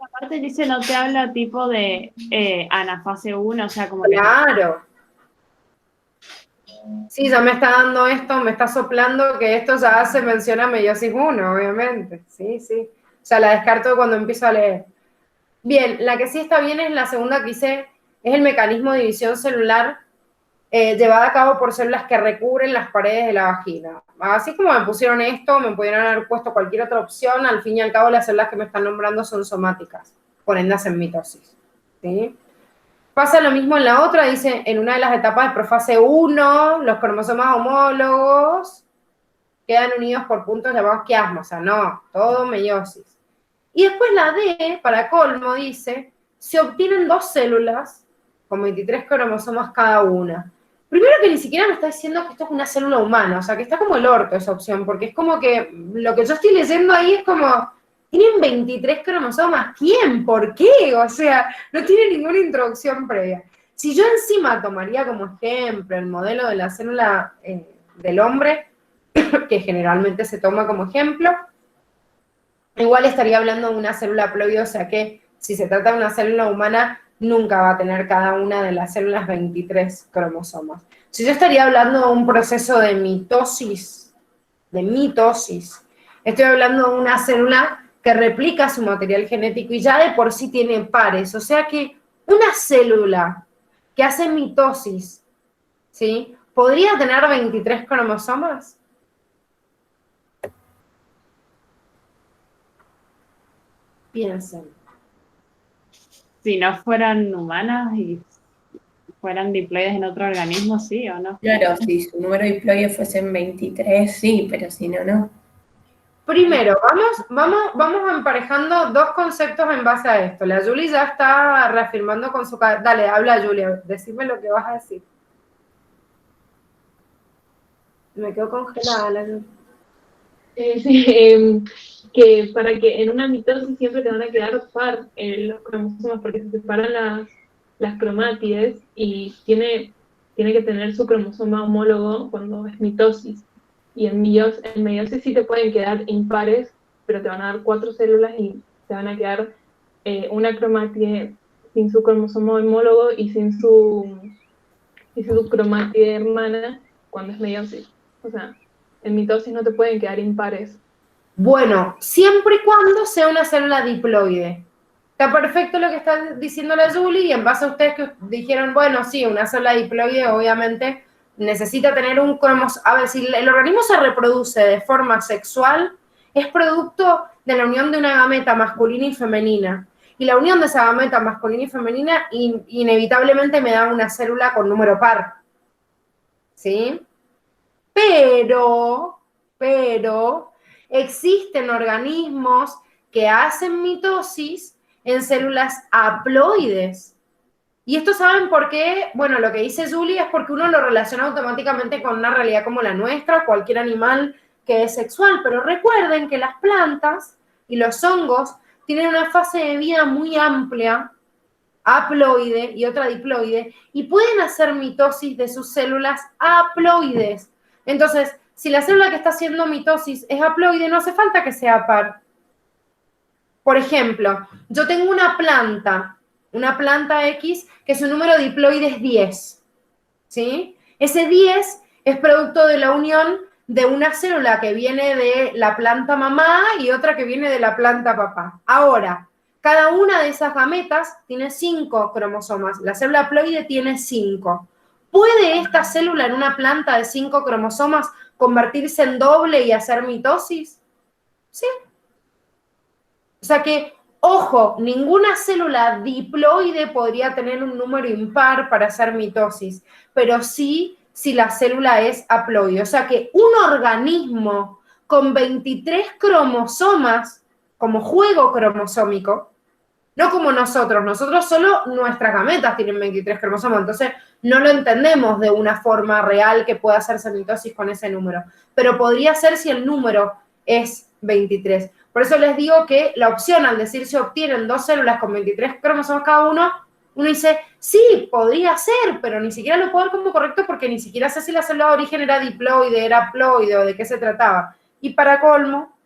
Aparte dice, no te habla tipo de anafase 1, o sea, como que... Claro. Sí, ya me está dando esto, me está soplando que esto ya se menciona meiosis 1, obviamente. Sí, sí. O sea, la descarto cuando empiezo a leer. Bien, la que sí está bien es la segunda que dice, es el mecanismo de división celular llevada a cabo por células que recubren las paredes de la vagina. Así como me pusieron esto, me pudieron haber puesto cualquier otra opción, al fin y al cabo las células que me están nombrando son somáticas, por ende hacen mitosis. ¿Sí? Pasa lo mismo en la otra, dice, en una de las etapas de profase 1, los cromosomas homólogos quedan unidos por puntos llamados quiasma, o sea, no, todo meiosis. Y después la D, para colmo, dice, se obtienen 2 células con 23 cromosomas cada una. Primero que ni siquiera me está diciendo que esto es una célula humana, o sea, que está como el orto esa opción, porque es como que lo que yo estoy leyendo ahí es como, tienen 23 cromosomas, ¿quién? ¿Por qué? O sea, no tiene ninguna introducción previa. Si yo encima tomaría como ejemplo el modelo de la célula del hombre, que generalmente se toma como ejemplo, igual estaría hablando de una célula haploide, o sea que si se trata de una célula humana, nunca va a tener cada una de las células 23 cromosomas. Si yo estaría hablando de un proceso de mitosis, estoy hablando de una célula que replica su material genético y ya de por sí tiene pares, o sea que una célula que hace mitosis, ¿sí? ¿Podría tener 23 cromosomas? Piensen. Si no fueran humanas y fueran diploides en otro organismo, ¿sí o no? Claro, si su número de diploides fuesen 23, sí, pero si no, no. Primero, vamos emparejando 2 conceptos en base a esto. La Julie ya está reafirmando con su... Dale, habla Julia, decime lo que vas a decir. Me quedo congelada la Julie. Sí, que para que en una mitosis siempre te van a quedar par los cromosomas porque se separan las cromátides y tiene que tener su cromosoma homólogo cuando es mitosis. Y en meiosis sí te pueden quedar impares, pero te van a dar 4 células y te van a quedar una cromátide sin su cromosoma homólogo y sin su cromátide hermana cuando es meiosis. O sea, en mitosis no te pueden quedar impares. Bueno, siempre y cuando sea una célula diploide. Está perfecto lo que está diciendo la Julie y en base a ustedes que dijeron, bueno, sí, una célula diploide obviamente necesita tener un cromosoma. A ver, si el organismo se reproduce de forma sexual, es producto de la unión de una gameta masculina y femenina. Y la unión de esa gameta masculina y femenina inevitablemente me da una célula con número par. ¿Sí? Pero existen organismos que hacen mitosis en células haploides. Y esto saben por qué, bueno, lo que dice Julie es porque uno lo relaciona automáticamente con una realidad como la nuestra, cualquier animal que es sexual, pero recuerden que las plantas y los hongos tienen una fase de vida muy amplia, haploide y otra diploide, y pueden hacer mitosis de sus células haploides. Entonces, si la célula que está haciendo mitosis es haploide, no hace falta que sea par. Por ejemplo, yo tengo una planta X, que su número diploide es 10, ¿sí? Ese 10 es producto de la unión de una célula que viene de la planta mamá y otra que viene de la planta papá. Ahora, cada una de esas gametas tiene 5 cromosomas. La célula haploide tiene 5. ¿Puede esta célula en una planta de 5 cromosomas convertirse en doble y hacer mitosis? Sí. O sea que, ojo, ninguna célula diploide podría tener un número impar para hacer mitosis, pero sí si la célula es haploide. O sea que un organismo con 23 cromosomas, como juego cromosómico, no como nosotros solo nuestras gametas tienen 23 cromosomas, entonces no lo entendemos de una forma real que pueda hacerse mitosis con ese número, pero podría ser si el número es 23. Por eso les digo que la opción al decir se obtienen 2 células con 23 cromosomas cada uno, Uno dice, sí, podría ser, pero ni siquiera lo puedo dar como correcto porque ni siquiera sé si la célula de origen era diploide, era ploide o de qué se trataba. Y para colmo,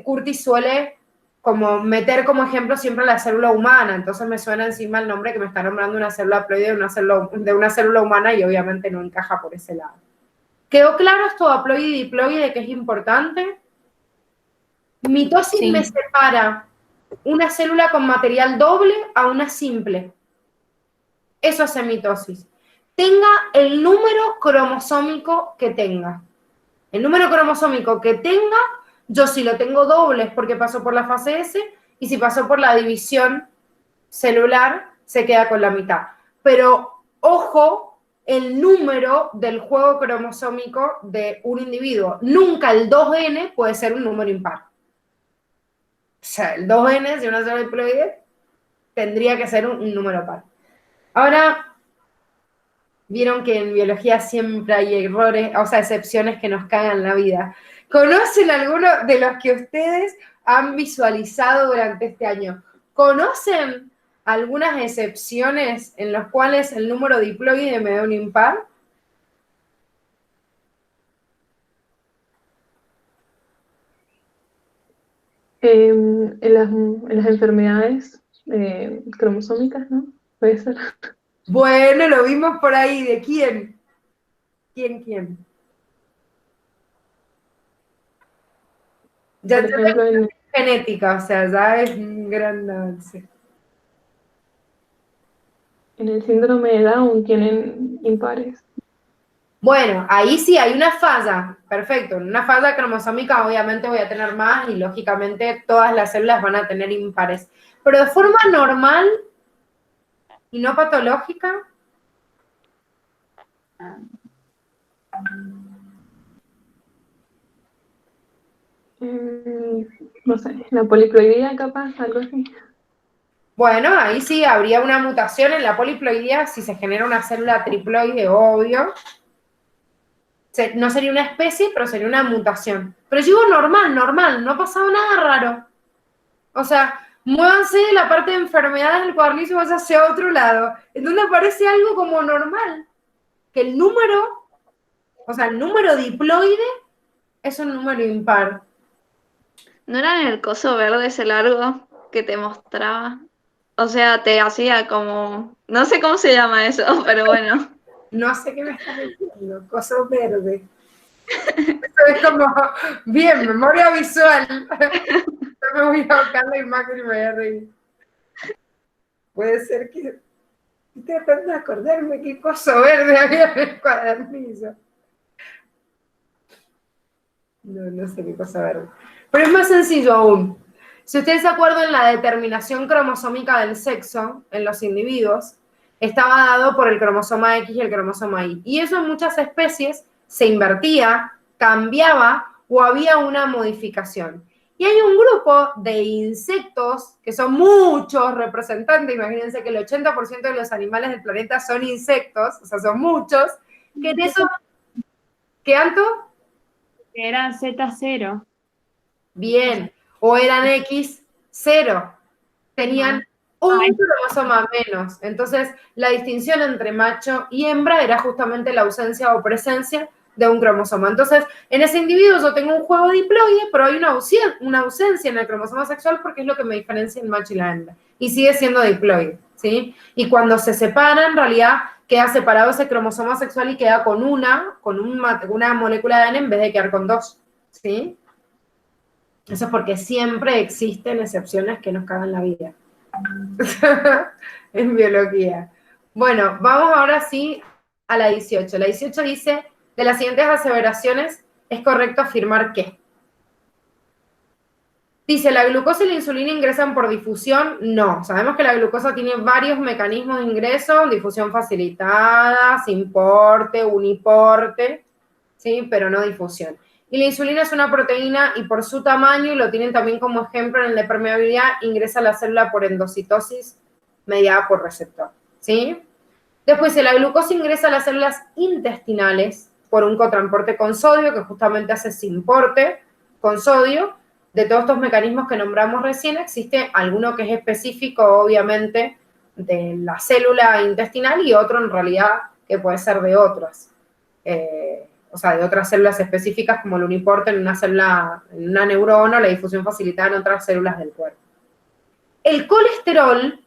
Curtis suele como meter como ejemplo siempre la célula humana, entonces me suena encima el nombre que me está nombrando una célula ploide de una célula humana y obviamente no encaja por ese lado. ¿Quedó claro esto de haploide y diploide que es importante? Mitosis Sí. me separa una célula con material doble a una simple. Eso hace mitosis. Tenga el número cromosómico que tenga. El número cromosómico que tenga, yo si lo tengo doble es porque pasó por la fase S, y si pasó por la división celular, se queda con la mitad. Pero, ojo, el número del juego cromosómico de un individuo. Nunca el 2N puede ser un número impar. O sea, el 2N, si una célula diploide, tendría que ser un número par. Ahora, vieron que en biología siempre hay errores, o sea, excepciones que nos cagan la vida. ¿Conocen alguno de los que ustedes han visualizado durante este año? ¿Conocen algunas excepciones en las cuales el número diploide me da un impar? En las enfermedades cromosómicas, ¿no? Puede ser. Bueno, lo vimos por ahí. ¿De quién? ¿Quién? Ya Por ejemplo, en genética, o sea, ya es un gran avance. el síndrome de Down tienen impares. Bueno, ahí sí hay una falla, perfecto, en una falla cromosómica obviamente voy a tener más y lógicamente todas las células van a tener impares, pero de forma normal y no patológica. No sé, la poliploidía capaz, algo así. Bueno, ahí sí habría una mutación en la poliploidía si se genera una célula triploide, obvio. No sería una especie, pero sería una mutación. Pero yo digo normal, no ha pasado nada raro. O sea, muévanse de la parte de enfermedades del cuadernicio y vas hacia otro lado. Entonces aparece algo como normal. Que el número, o sea, el número diploide es un número impar. ¿No era en el coso verde ese largo que te mostraba? O sea, te hacía como... No sé cómo se llama eso, pero bueno. No sé qué me estás diciendo, coso verde. Eso es como, bien, memoria visual. Yo me voy a buscar la imagen y me voy a reír. Puede ser que... Estoy tratando de acordarme qué coso verde había en el cuadernillo. No sé qué cosa verde. Pero es más sencillo aún. Si ustedes se acuerdan, la determinación cromosómica del sexo en los individuos estaba dado por el cromosoma X y el cromosoma Y. Y eso en muchas especies se invertía, cambiaba o había una modificación. Y hay un grupo de insectos, que son muchos representantes, imagínense que el 80% de los animales del planeta son insectos, o sea, son muchos, que en eso... ¿Qué, Anto? Que eran Z0. Bien, o eran X0, tenían un cromosoma menos. Entonces, la distinción entre macho y hembra era justamente la ausencia o presencia de un cromosoma. Entonces, en ese individuo yo tengo un juego diploide, pero hay una ausencia en el cromosoma sexual porque es lo que me diferencia el macho y la hembra. Y sigue siendo diploide, ¿sí? Y cuando se separa, en realidad, queda separado ese cromosoma sexual y queda con una molécula de ADN en vez de quedar con dos, ¿sí? Eso es porque siempre existen excepciones que nos cagan la vida. En biología. Bueno, vamos ahora sí a la 18. La 18 dice, de las siguientes aseveraciones, ¿es correcto afirmar qué? Dice, ¿la glucosa y la insulina ingresan por difusión? No. Sabemos que la glucosa tiene varios mecanismos de ingreso, difusión facilitada, sin porte, uniporte, ¿sí? Pero no difusión. Y la insulina es una proteína y por su tamaño, y lo tienen también como ejemplo en el de permeabilidad, ingresa a la célula por endocitosis mediada por receptor, ¿sí? Después, la glucosa ingresa a las células intestinales por un cotransporte con sodio, que justamente hace sin porte con sodio. De todos estos mecanismos que nombramos recién, existe alguno que es específico, obviamente, de la célula intestinal y otro en realidad que puede ser de otras. O sea, de otras células específicas como el uniporte en una célula, en una neurona, o la difusión facilitada en otras células del cuerpo. El colesterol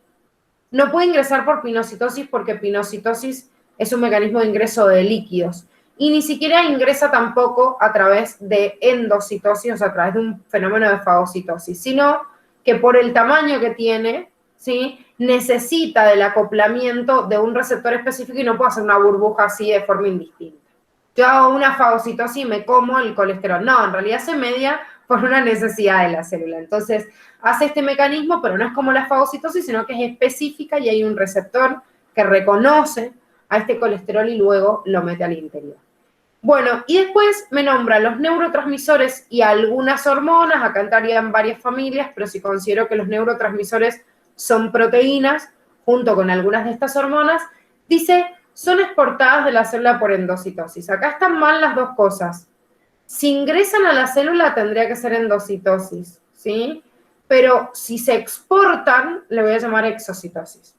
no puede ingresar por pinocitosis porque pinocitosis es un mecanismo de ingreso de líquidos y ni siquiera ingresa tampoco a través de endocitosis, o sea, a través de un fenómeno de fagocitosis, sino que por el tamaño que tiene, ¿sí?, necesita del acoplamiento de un receptor específico y no puede hacer una burbuja así de forma indistinta. Yo hago una fagocitosis y me como el colesterol. No, en realidad se media por una necesidad de la célula. Entonces, hace este mecanismo, pero no es como la fagocitosis, sino que es específica y hay un receptor que reconoce a este colesterol y luego lo mete al interior. Bueno, y después me nombra los neurotransmisores y algunas hormonas. Acá entrarían varias familias, pero si considero que los neurotransmisores son proteínas, junto con algunas de estas hormonas, dice, son exportadas de la célula por endocitosis. Acá están mal las dos cosas. Si ingresan a la célula tendría que ser endocitosis, ¿sí? Pero si se exportan, le voy a llamar exocitosis.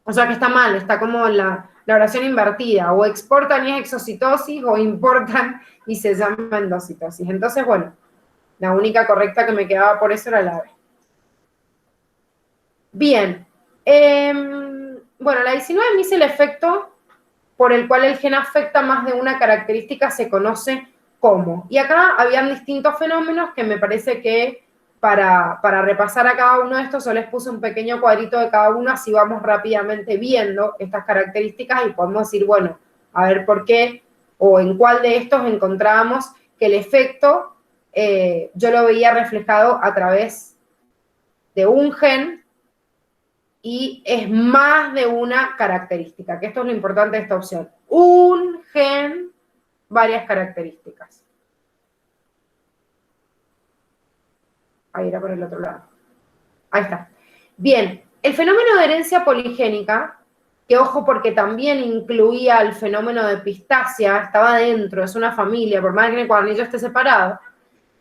O sea que está mal, está como la oración invertida. O exportan y es exocitosis, o importan y se llama endocitosis. Entonces, bueno, la única correcta que me quedaba por eso era la B. Bien. Bueno, la 19 me dice el efecto por el cual el gen afecta más de una característica se conoce como. Y acá habían distintos fenómenos que me parece que para repasar a cada uno de estos, yo les puse un pequeño cuadrito de cada uno, así vamos rápidamente viendo estas características y podemos decir, bueno, a ver por qué o en cuál de estos encontrábamos que el efecto yo lo veía reflejado a través de un gen y es más de una característica, que esto es lo importante de esta opción. Un gen, varias características. Ahí era por el otro lado. Ahí está. Bien, el fenómeno de herencia poligénica, que ojo porque también incluía el fenómeno de epistasia, estaba dentro, es una familia, por más que el cuadernillo esté separado,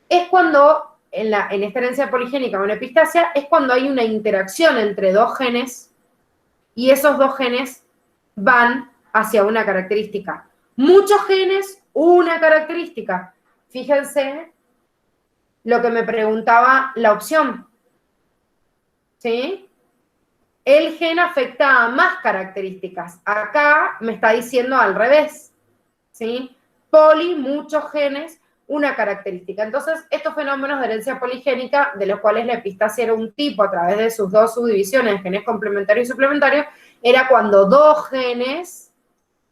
es cuando en esta herencia poligénica o en epistasia, es cuando hay una interacción entre dos genes y esos dos genes van hacia una característica. Muchos genes, una característica. Fíjense lo que me preguntaba la opción. ¿Sí? El gen afecta a más características. Acá me está diciendo al revés. ¿Sí? Poli, muchos genes, una característica. Entonces, estos fenómenos de herencia poligénica, de los cuales la epistasia era un tipo a través de sus dos subdivisiones, genes complementarios y suplementarios, era cuando dos genes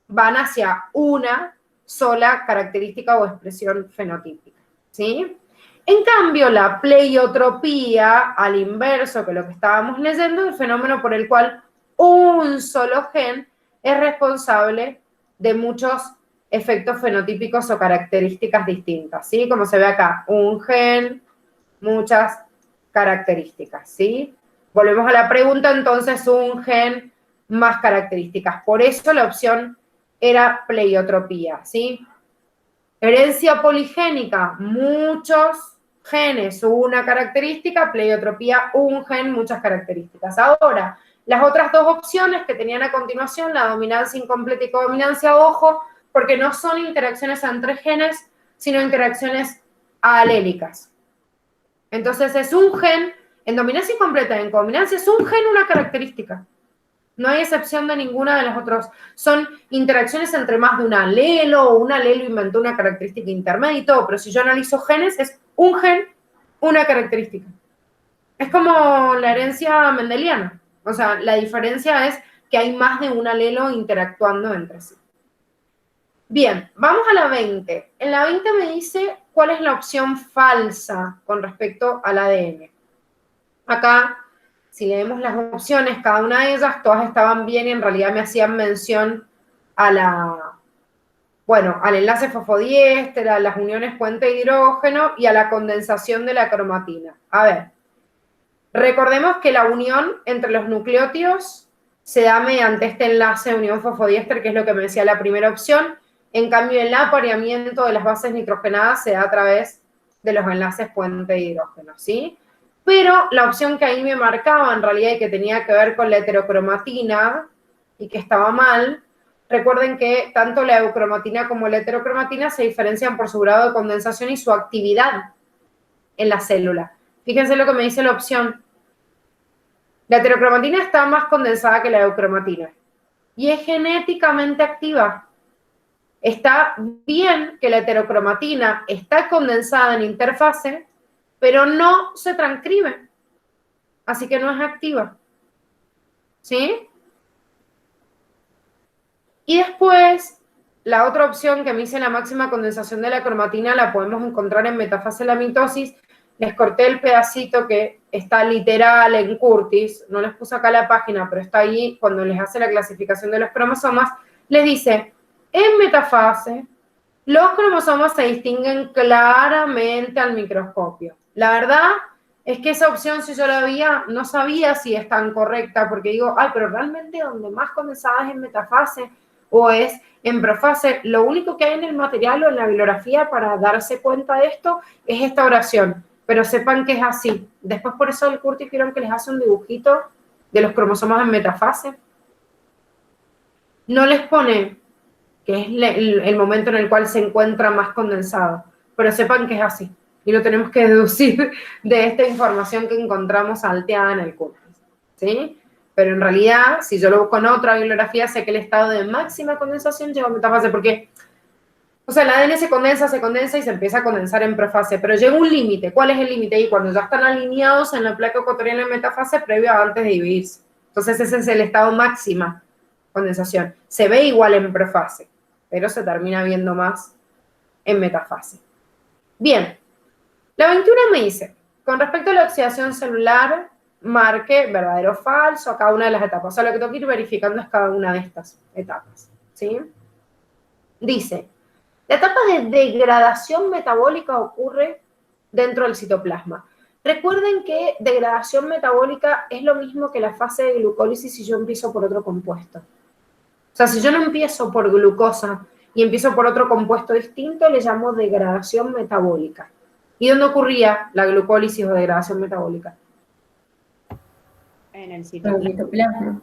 van hacia una sola característica o expresión fenotípica, ¿sí? En cambio, la pleiotropía, al inverso que lo que estábamos leyendo, es el fenómeno por el cual un solo gen es responsable de muchos efectos fenotípicos o características distintas, ¿sí? Como se ve acá, un gen, muchas características, ¿sí? Volvemos a la pregunta, entonces, un gen, más características. Por eso la opción era pleiotropía, ¿sí? Herencia poligénica, muchos genes, una característica, pleiotropía, un gen, muchas características. Ahora, las otras dos opciones que tenían a continuación, la dominancia incompleta y codominancia, ojo, porque no son interacciones entre genes, sino interacciones alélicas. Entonces es un gen, en dominancia incompleta y en codominancia es un gen, una característica. No hay excepción de ninguna de las otras. Son interacciones entre más de un alelo, o un alelo inventó una característica intermedia y todo, pero si yo analizo genes, es un gen, una característica. Es como la herencia mendeliana. O sea, la diferencia es que hay más de un alelo interactuando entre sí. Bien, vamos a la 20. En la 20 me dice cuál es la opción falsa con respecto al ADN. Acá, si leemos las opciones, cada una de ellas, todas estaban bien y en realidad me hacían mención a al enlace fosfodiéster, a las uniones puente-hidrógeno y a la condensación de la cromatina. A ver, recordemos que la unión entre los nucleótidos se da mediante este enlace de unión fosfodiéster, que es lo que me decía la primera opción. En cambio, el apareamiento de las bases nitrogenadas se da a través de los enlaces puente-hidrógeno, ¿sí? Pero la opción que ahí me marcaba en realidad y que tenía que ver con la heterocromatina y que estaba mal, recuerden que tanto la eucromatina como la heterocromatina se diferencian por su grado de condensación y su actividad en la célula. Fíjense lo que me dice la opción. La heterocromatina está más condensada que la eucromatina y es genéticamente activa. Está bien que la heterocromatina está condensada en interfase, pero no se transcribe. Así que no es activa. ¿Sí? Y después, la otra opción que me dice la máxima condensación de la cromatina la podemos encontrar en metafase de la mitosis. Les corté el pedacito que está literal en Curtis, no les puse acá la página, pero está ahí cuando les hace la clasificación de los cromosomas. Les dice, en metafase, los cromosomas se distinguen claramente al microscopio. La verdad es que esa opción, si yo la veía, no sabía si es tan correcta, porque digo, ay, pero realmente donde más condensada es en metafase o es en profase. Lo único que hay en el material o en la bibliografía para darse cuenta de esto es esta oración, pero sepan que es así. Después por eso el Curtis vieron que les hace un dibujito de los cromosomas en metafase. No les pone que es el momento en el cual se encuentra más condensado, pero sepan que es así. Y lo tenemos que deducir de esta información que encontramos salteada en el Curtis, ¿sí? Pero en realidad, si yo lo busco en otra bibliografía, sé que el estado de máxima condensación llega a metafase, porque, o sea, el ADN se condensa y se empieza a condensar en profase, pero llega un límite. ¿Cuál es el límite? Y cuando ya están alineados en la placa ecuatoriana en metafase previo a antes de dividirse. Entonces ese es el estado máxima condensación. Se ve igual en profase, pero se termina viendo más en metafase. Bien, la 21 me dice, con respecto a la oxidación celular, marque verdadero o falso a cada una de las etapas. O sea, lo que tengo que ir verificando es cada una de estas etapas, ¿sí? Dice, la etapa de degradación metabólica ocurre dentro del citoplasma. Recuerden que degradación metabólica es lo mismo que la fase de glucólisis si yo empiezo por otro compuesto. O sea, si yo no empiezo por glucosa y empiezo por otro compuesto distinto, le llamo degradación metabólica. ¿Y dónde ocurría la glucólisis o degradación metabólica? En el citoplasma.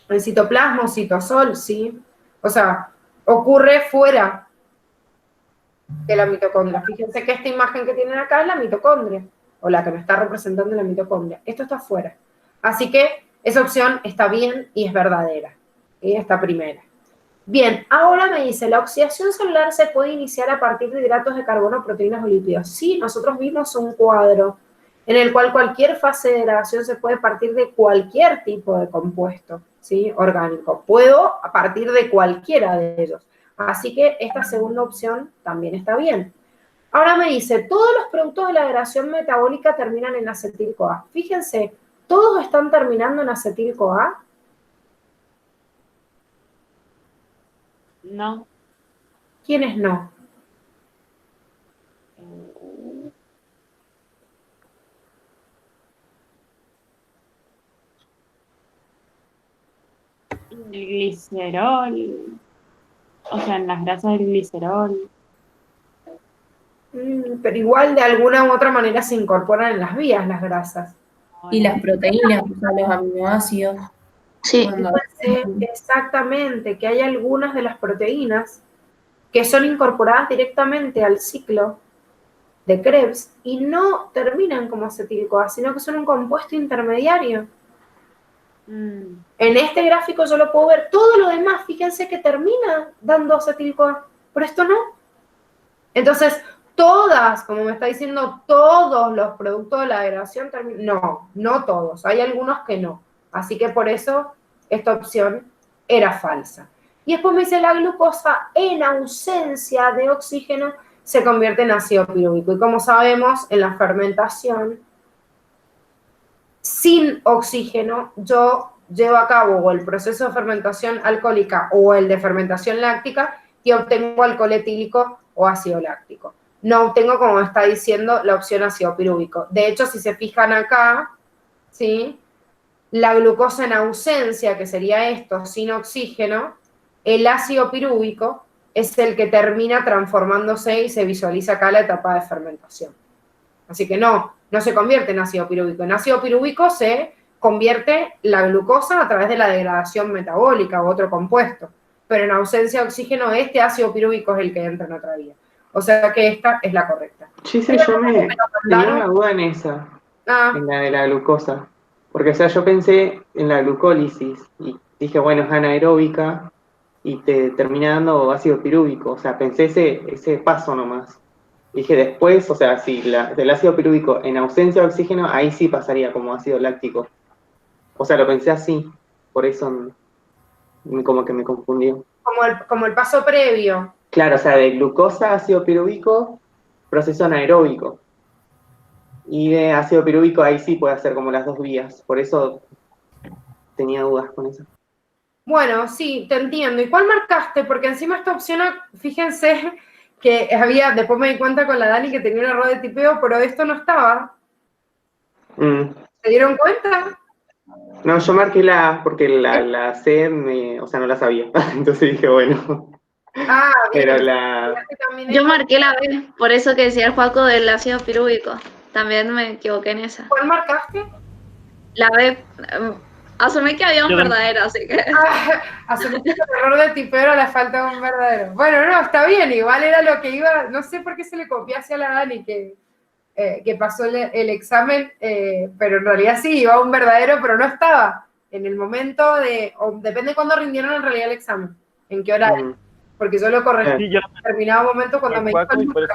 El citoplasma o citosol, sí. O sea, ocurre fuera de la mitocondria. Fíjense que esta imagen que tienen acá es la mitocondria, o la que me está representando la mitocondria. Esto está fuera. Así que esa opción está bien y es verdadera. Y esta primera. Bien, ahora me dice, la oxidación celular se puede iniciar a partir de hidratos de carbono, proteínas o lípidos. Sí, nosotros vimos un cuadro en el cual cualquier fase de degradación se puede partir de cualquier tipo de compuesto, ¿sí? Orgánico. Puedo a partir de cualquiera de ellos. Así que esta segunda opción también está bien. Ahora me dice, todos los productos de la degradación metabólica terminan en acetil-CoA. Fíjense, ¿todos están terminando en acetil-CoA? No. ¿Quiénes no? El glicerol. O sea, en las grasas del glicerol. Pero igual de alguna u otra manera se incorporan en las vías las grasas. Y las proteínas, o sea, los aminoácidos. Sí. Exactamente, que hay algunas de las proteínas que son incorporadas directamente al ciclo de Krebs y no terminan como acetil-CoA, sino que son un compuesto intermediario. En este gráfico yo lo puedo ver, todo lo demás, fíjense que termina dando acetil-CoA, pero esto no. Entonces, todas, como me está diciendo, todos los productos de la degradación terminan. No, no todos, hay algunos que no. Así que por eso esta opción era falsa. Y después me dice, la glucosa en ausencia de oxígeno se convierte en ácido pirúvico. Y como sabemos, en la fermentación, sin oxígeno, yo llevo a cabo o el proceso de fermentación alcohólica o el de fermentación láctica y obtengo alcohol etílico o ácido láctico. No obtengo, como está diciendo, la opción ácido pirúvico. De hecho, si se fijan acá, ¿sí? La glucosa en ausencia, que sería esto, sin oxígeno, el ácido pirúvico es el que termina transformándose y se visualiza acá la etapa de fermentación. Así que no, no se convierte en ácido pirúvico. En ácido pirúvico se convierte la glucosa a través de la degradación metabólica u otro compuesto, pero en ausencia de oxígeno este ácido pirúvico es el que entra en otra vía. O sea que esta es la correcta. Sí, yo tenía una duda en esa, en la de la glucosa. Porque, o sea, yo pensé en la glucólisis y dije, bueno, es anaeróbica y te termina dando ácido pirúvico. O sea, pensé ese paso nomás. Dije después, o sea, si del ácido pirúvico en ausencia de oxígeno, ahí sí pasaría como ácido láctico. O sea, lo pensé así, por eso como que me confundió. Como el paso previo. Claro, o sea, de glucosa a ácido pirúvico, proceso anaeróbico. Y de ácido pirúvico ahí sí puede hacer como las dos vías. Por eso tenía dudas con eso. Bueno, sí, te entiendo. ¿Y cuál marcaste? Porque encima esta opción, fíjense que había, después me di cuenta con la Dani que tenía un error de tipeo, pero esto no estaba. ¿Se dieron cuenta? No, yo marqué la A porque la C, o sea, no la sabía. Entonces dije, bueno. Ah, bien. Pero la... Yo marqué la B, por eso que decía el Joaco del ácido pirúvico. También me equivoqué en esa. ¿Cuál marcaste? La B. Asumí que había un verdadero, así que... Asumí que el error de tipeo era la falta de un verdadero. Bueno, no, está bien, igual era lo que iba, no sé por qué se le copió hacia la Dani que pasó el examen, pero en realidad sí, iba un verdadero, pero no estaba en el momento o depende de cuándo rindieron en realidad el examen, en qué horario, porque yo lo corregí en determinado momento cuando me dijo el número,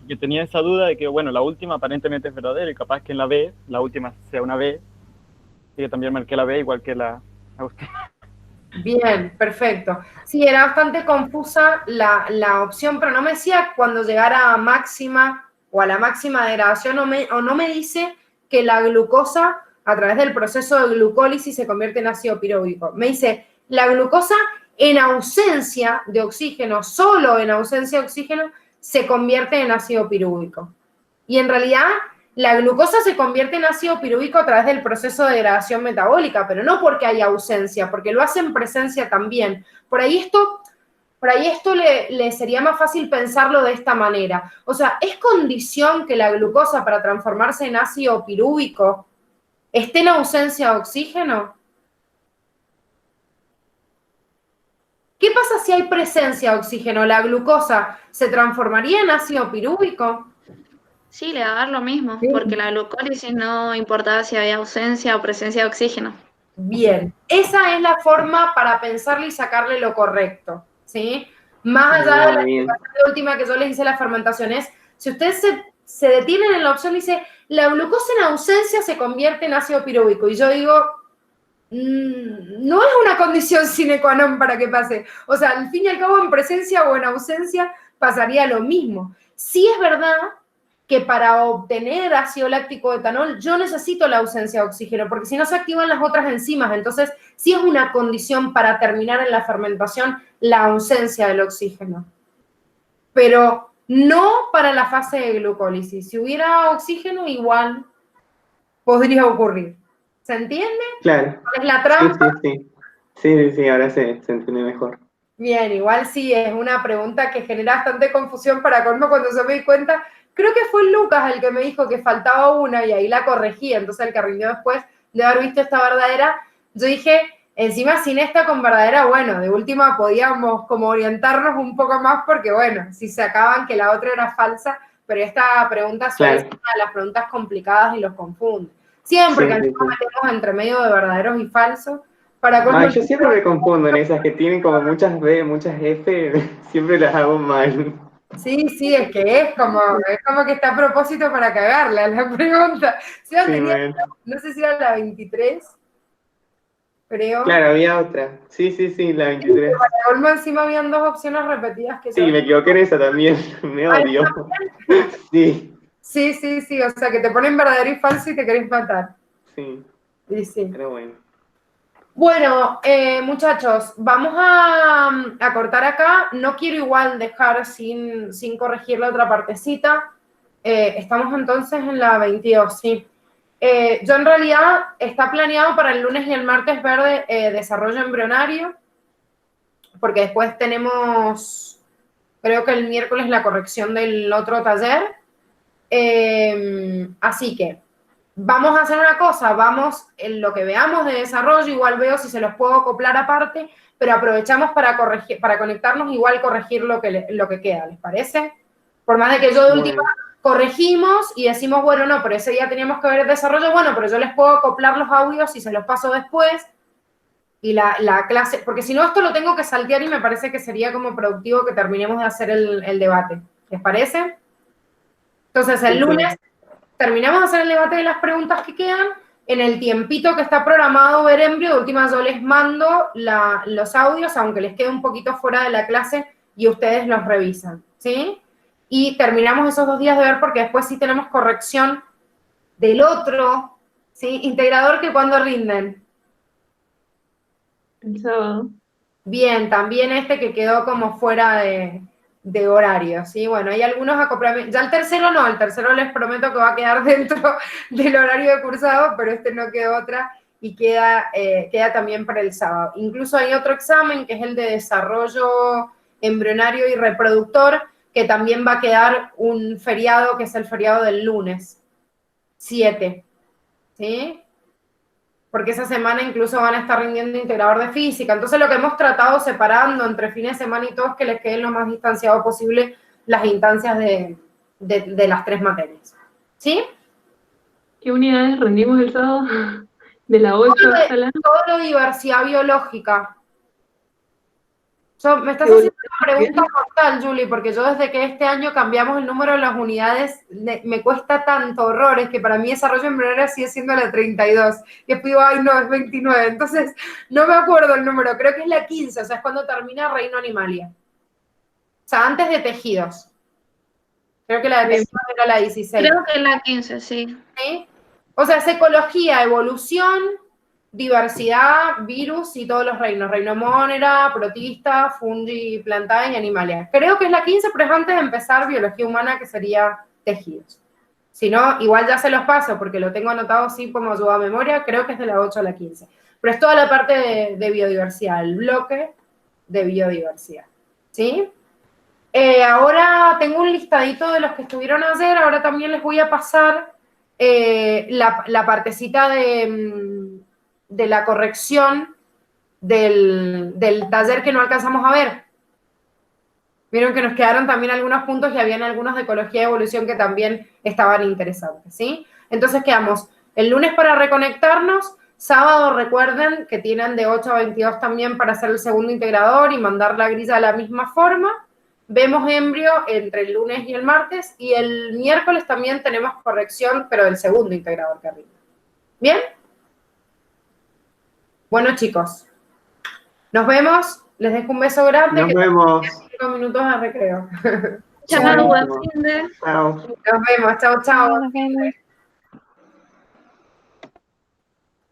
que tenía esa duda de que, bueno, la última aparentemente es verdadera y capaz que en la B, la última sea una B, y que también marqué la B igual que la Agustina. Bien, perfecto. Sí, era bastante confusa la opción, pero no me decía cuando llegara a máxima o a la máxima degradación, o no me dice que la glucosa, a través del proceso de glucólisis, se convierte en ácido pirúvico. Me dice, la glucosa en ausencia de oxígeno, solo en ausencia de oxígeno, se convierte en ácido pirúvico. Y en realidad, la glucosa se convierte en ácido pirúvico a través del proceso de degradación metabólica, pero no porque haya ausencia, porque lo hace en presencia también. Por ahí esto le sería más fácil pensarlo de esta manera. O sea, ¿es condición que la glucosa para transformarse en ácido pirúvico esté en ausencia de oxígeno? ¿Qué pasa si hay presencia de oxígeno? ¿La glucosa se transformaría en ácido pirúvico? Sí, le va a dar lo mismo, porque la glucólisis no importaba si había ausencia o presencia de oxígeno. Bien, esa es la forma para pensarle y sacarle lo correcto, ¿sí? Más allá de la explicación última que yo les hice las fermentaciones, si ustedes se detienen en la opción, dice, la glucosa en ausencia se convierte en ácido pirúvico, y yo digo, no es una condición sine qua non para que pase. O sea, al fin y al cabo, en presencia o en ausencia pasaría lo mismo. Sí es verdad que para obtener ácido láctico etanol yo necesito la ausencia de oxígeno, porque si no se activan las otras enzimas, entonces sí es una condición para terminar en la fermentación la ausencia del oxígeno. Pero no para la fase de glucólisis. Si hubiera oxígeno, igual podría ocurrir. ¿Se entiende? Claro. ¿Es la trampa? Sí, ahora se entiende mejor. Bien, igual sí, es una pregunta que genera bastante confusión para colmo cuando yo me di cuenta. Creo que fue Lucas el que me dijo que faltaba una y ahí la corregí, entonces el que rindió después de haber visto esta verdadera, yo dije, encima sin esta con verdadera, bueno, de última podíamos como orientarnos un poco más porque bueno, si se acaban que la otra era falsa, pero esta pregunta suele ser una de las preguntas complicadas y los confunde. Siempre que nos metemos entre medio de verdaderos y falsos. Yo siempre me confundo en esas que tienen como muchas B, muchas F, siempre las hago mal. Sí, es que es como que está a propósito para cagarle a la pregunta. No sé si era la 23, creo. Claro, había otra. Sí, la 23. Para colmo encima habían dos opciones repetidas que sí, me equivoqué en esa también. Me odio. Sí, o sea que te ponen verdadero y falso y te querés matar. Sí. Pero bueno. Bueno, muchachos, vamos a cortar acá. No quiero igual dejar sin corregir la otra partecita. Estamos entonces en la 22, sí. Yo en realidad está planeado para el lunes y el martes ver desarrollo embrionario, porque después tenemos, creo que el miércoles la corrección del otro taller. Así que vamos a hacer una cosa, vamos en lo que veamos de desarrollo, igual veo si se los puedo acoplar aparte, pero aprovechamos para corregir, para conectarnos, igual corregir lo que queda, ¿les parece? Por más de que yo de última corregimos y decimos, bueno, no, pero ese día teníamos que ver el desarrollo, bueno, pero yo les puedo acoplar los audios y se los paso después, y la clase, porque si no esto lo tengo que saltear y me parece que sería como productivo que terminemos de hacer el debate, ¿les parece? Entonces el lunes terminamos de hacer el debate de las preguntas que quedan, en el tiempito que está programado ver Embrio, de última yo les mando los audios, aunque les quede un poquito fuera de la clase, y ustedes los revisan, ¿sí? Y terminamos esos 2 días de ver, porque después sí tenemos corrección del otro, ¿sí? Integrador, que cuando rinden. El sábado. Bien, también este que quedó como fuera de horario, ¿sí? Bueno, hay algunos acoplamientos. Ya el tercero les prometo que va a quedar dentro del horario de cursado, pero este no quedó otra y queda también para el sábado. Incluso hay otro examen que es el de desarrollo embrionario y reproductor, que también va a quedar un feriado, que es el feriado del lunes 7, ¿sí? Porque esa semana incluso van a estar rindiendo integrador de física. Entonces lo que hemos tratado separando entre fines de semana y todo es que les queden lo más distanciado posible las instancias de las 3 materias. ¿Sí? ¿Qué unidades rendimos el sábado? De la 8 hasta la... Todo diversidad biológica. Me estás haciendo una pregunta mortal, Julie, porque yo desde que este año cambiamos el número de las unidades, me cuesta tanto, horrores, que para mí desarrollo embrionario sigue siendo la 32. Y después digo, ay, no, es 29. Entonces, no me acuerdo el número, creo que es la 15, o sea, es cuando termina Reino Animalia. O sea, antes de tejidos. Creo que la de tejidos era la 16. Creo que es la 15, sí. ¿Sí? O sea, es ecología, evolución, diversidad, virus y todos los reinos. Reino monera, protista, fungi, plantae y animalia. Creo que es la 15, pero es antes de empezar biología humana, que sería tejidos. Si no, igual ya se los paso, porque lo tengo anotado así como ayuda a memoria, creo que es de la 8 a la 15. Pero es toda la parte de biodiversidad, el bloque de biodiversidad. ¿Sí? Ahora tengo un listadito de los que estuvieron ayer, ahora también les voy a pasar la partecita de la corrección del taller que no alcanzamos a ver. Vieron que nos quedaron también algunos puntos y habían algunos de ecología y evolución que también estaban interesantes, ¿sí? Entonces quedamos el lunes para reconectarnos, sábado recuerden que tienen de 8 a 22 también para hacer el segundo integrador y mandar la grilla de la misma forma. Vemos embrio entre el lunes y el martes, y el miércoles también tenemos corrección, pero del segundo integrador que arriba. ¿Bien? Bueno, chicos, nos vemos. Les dejo un beso grande. Nos vemos. 5 minutos de recreo. Chao, buen fin de. Chao. Nos vemos. Chao, chao. Nos vemos.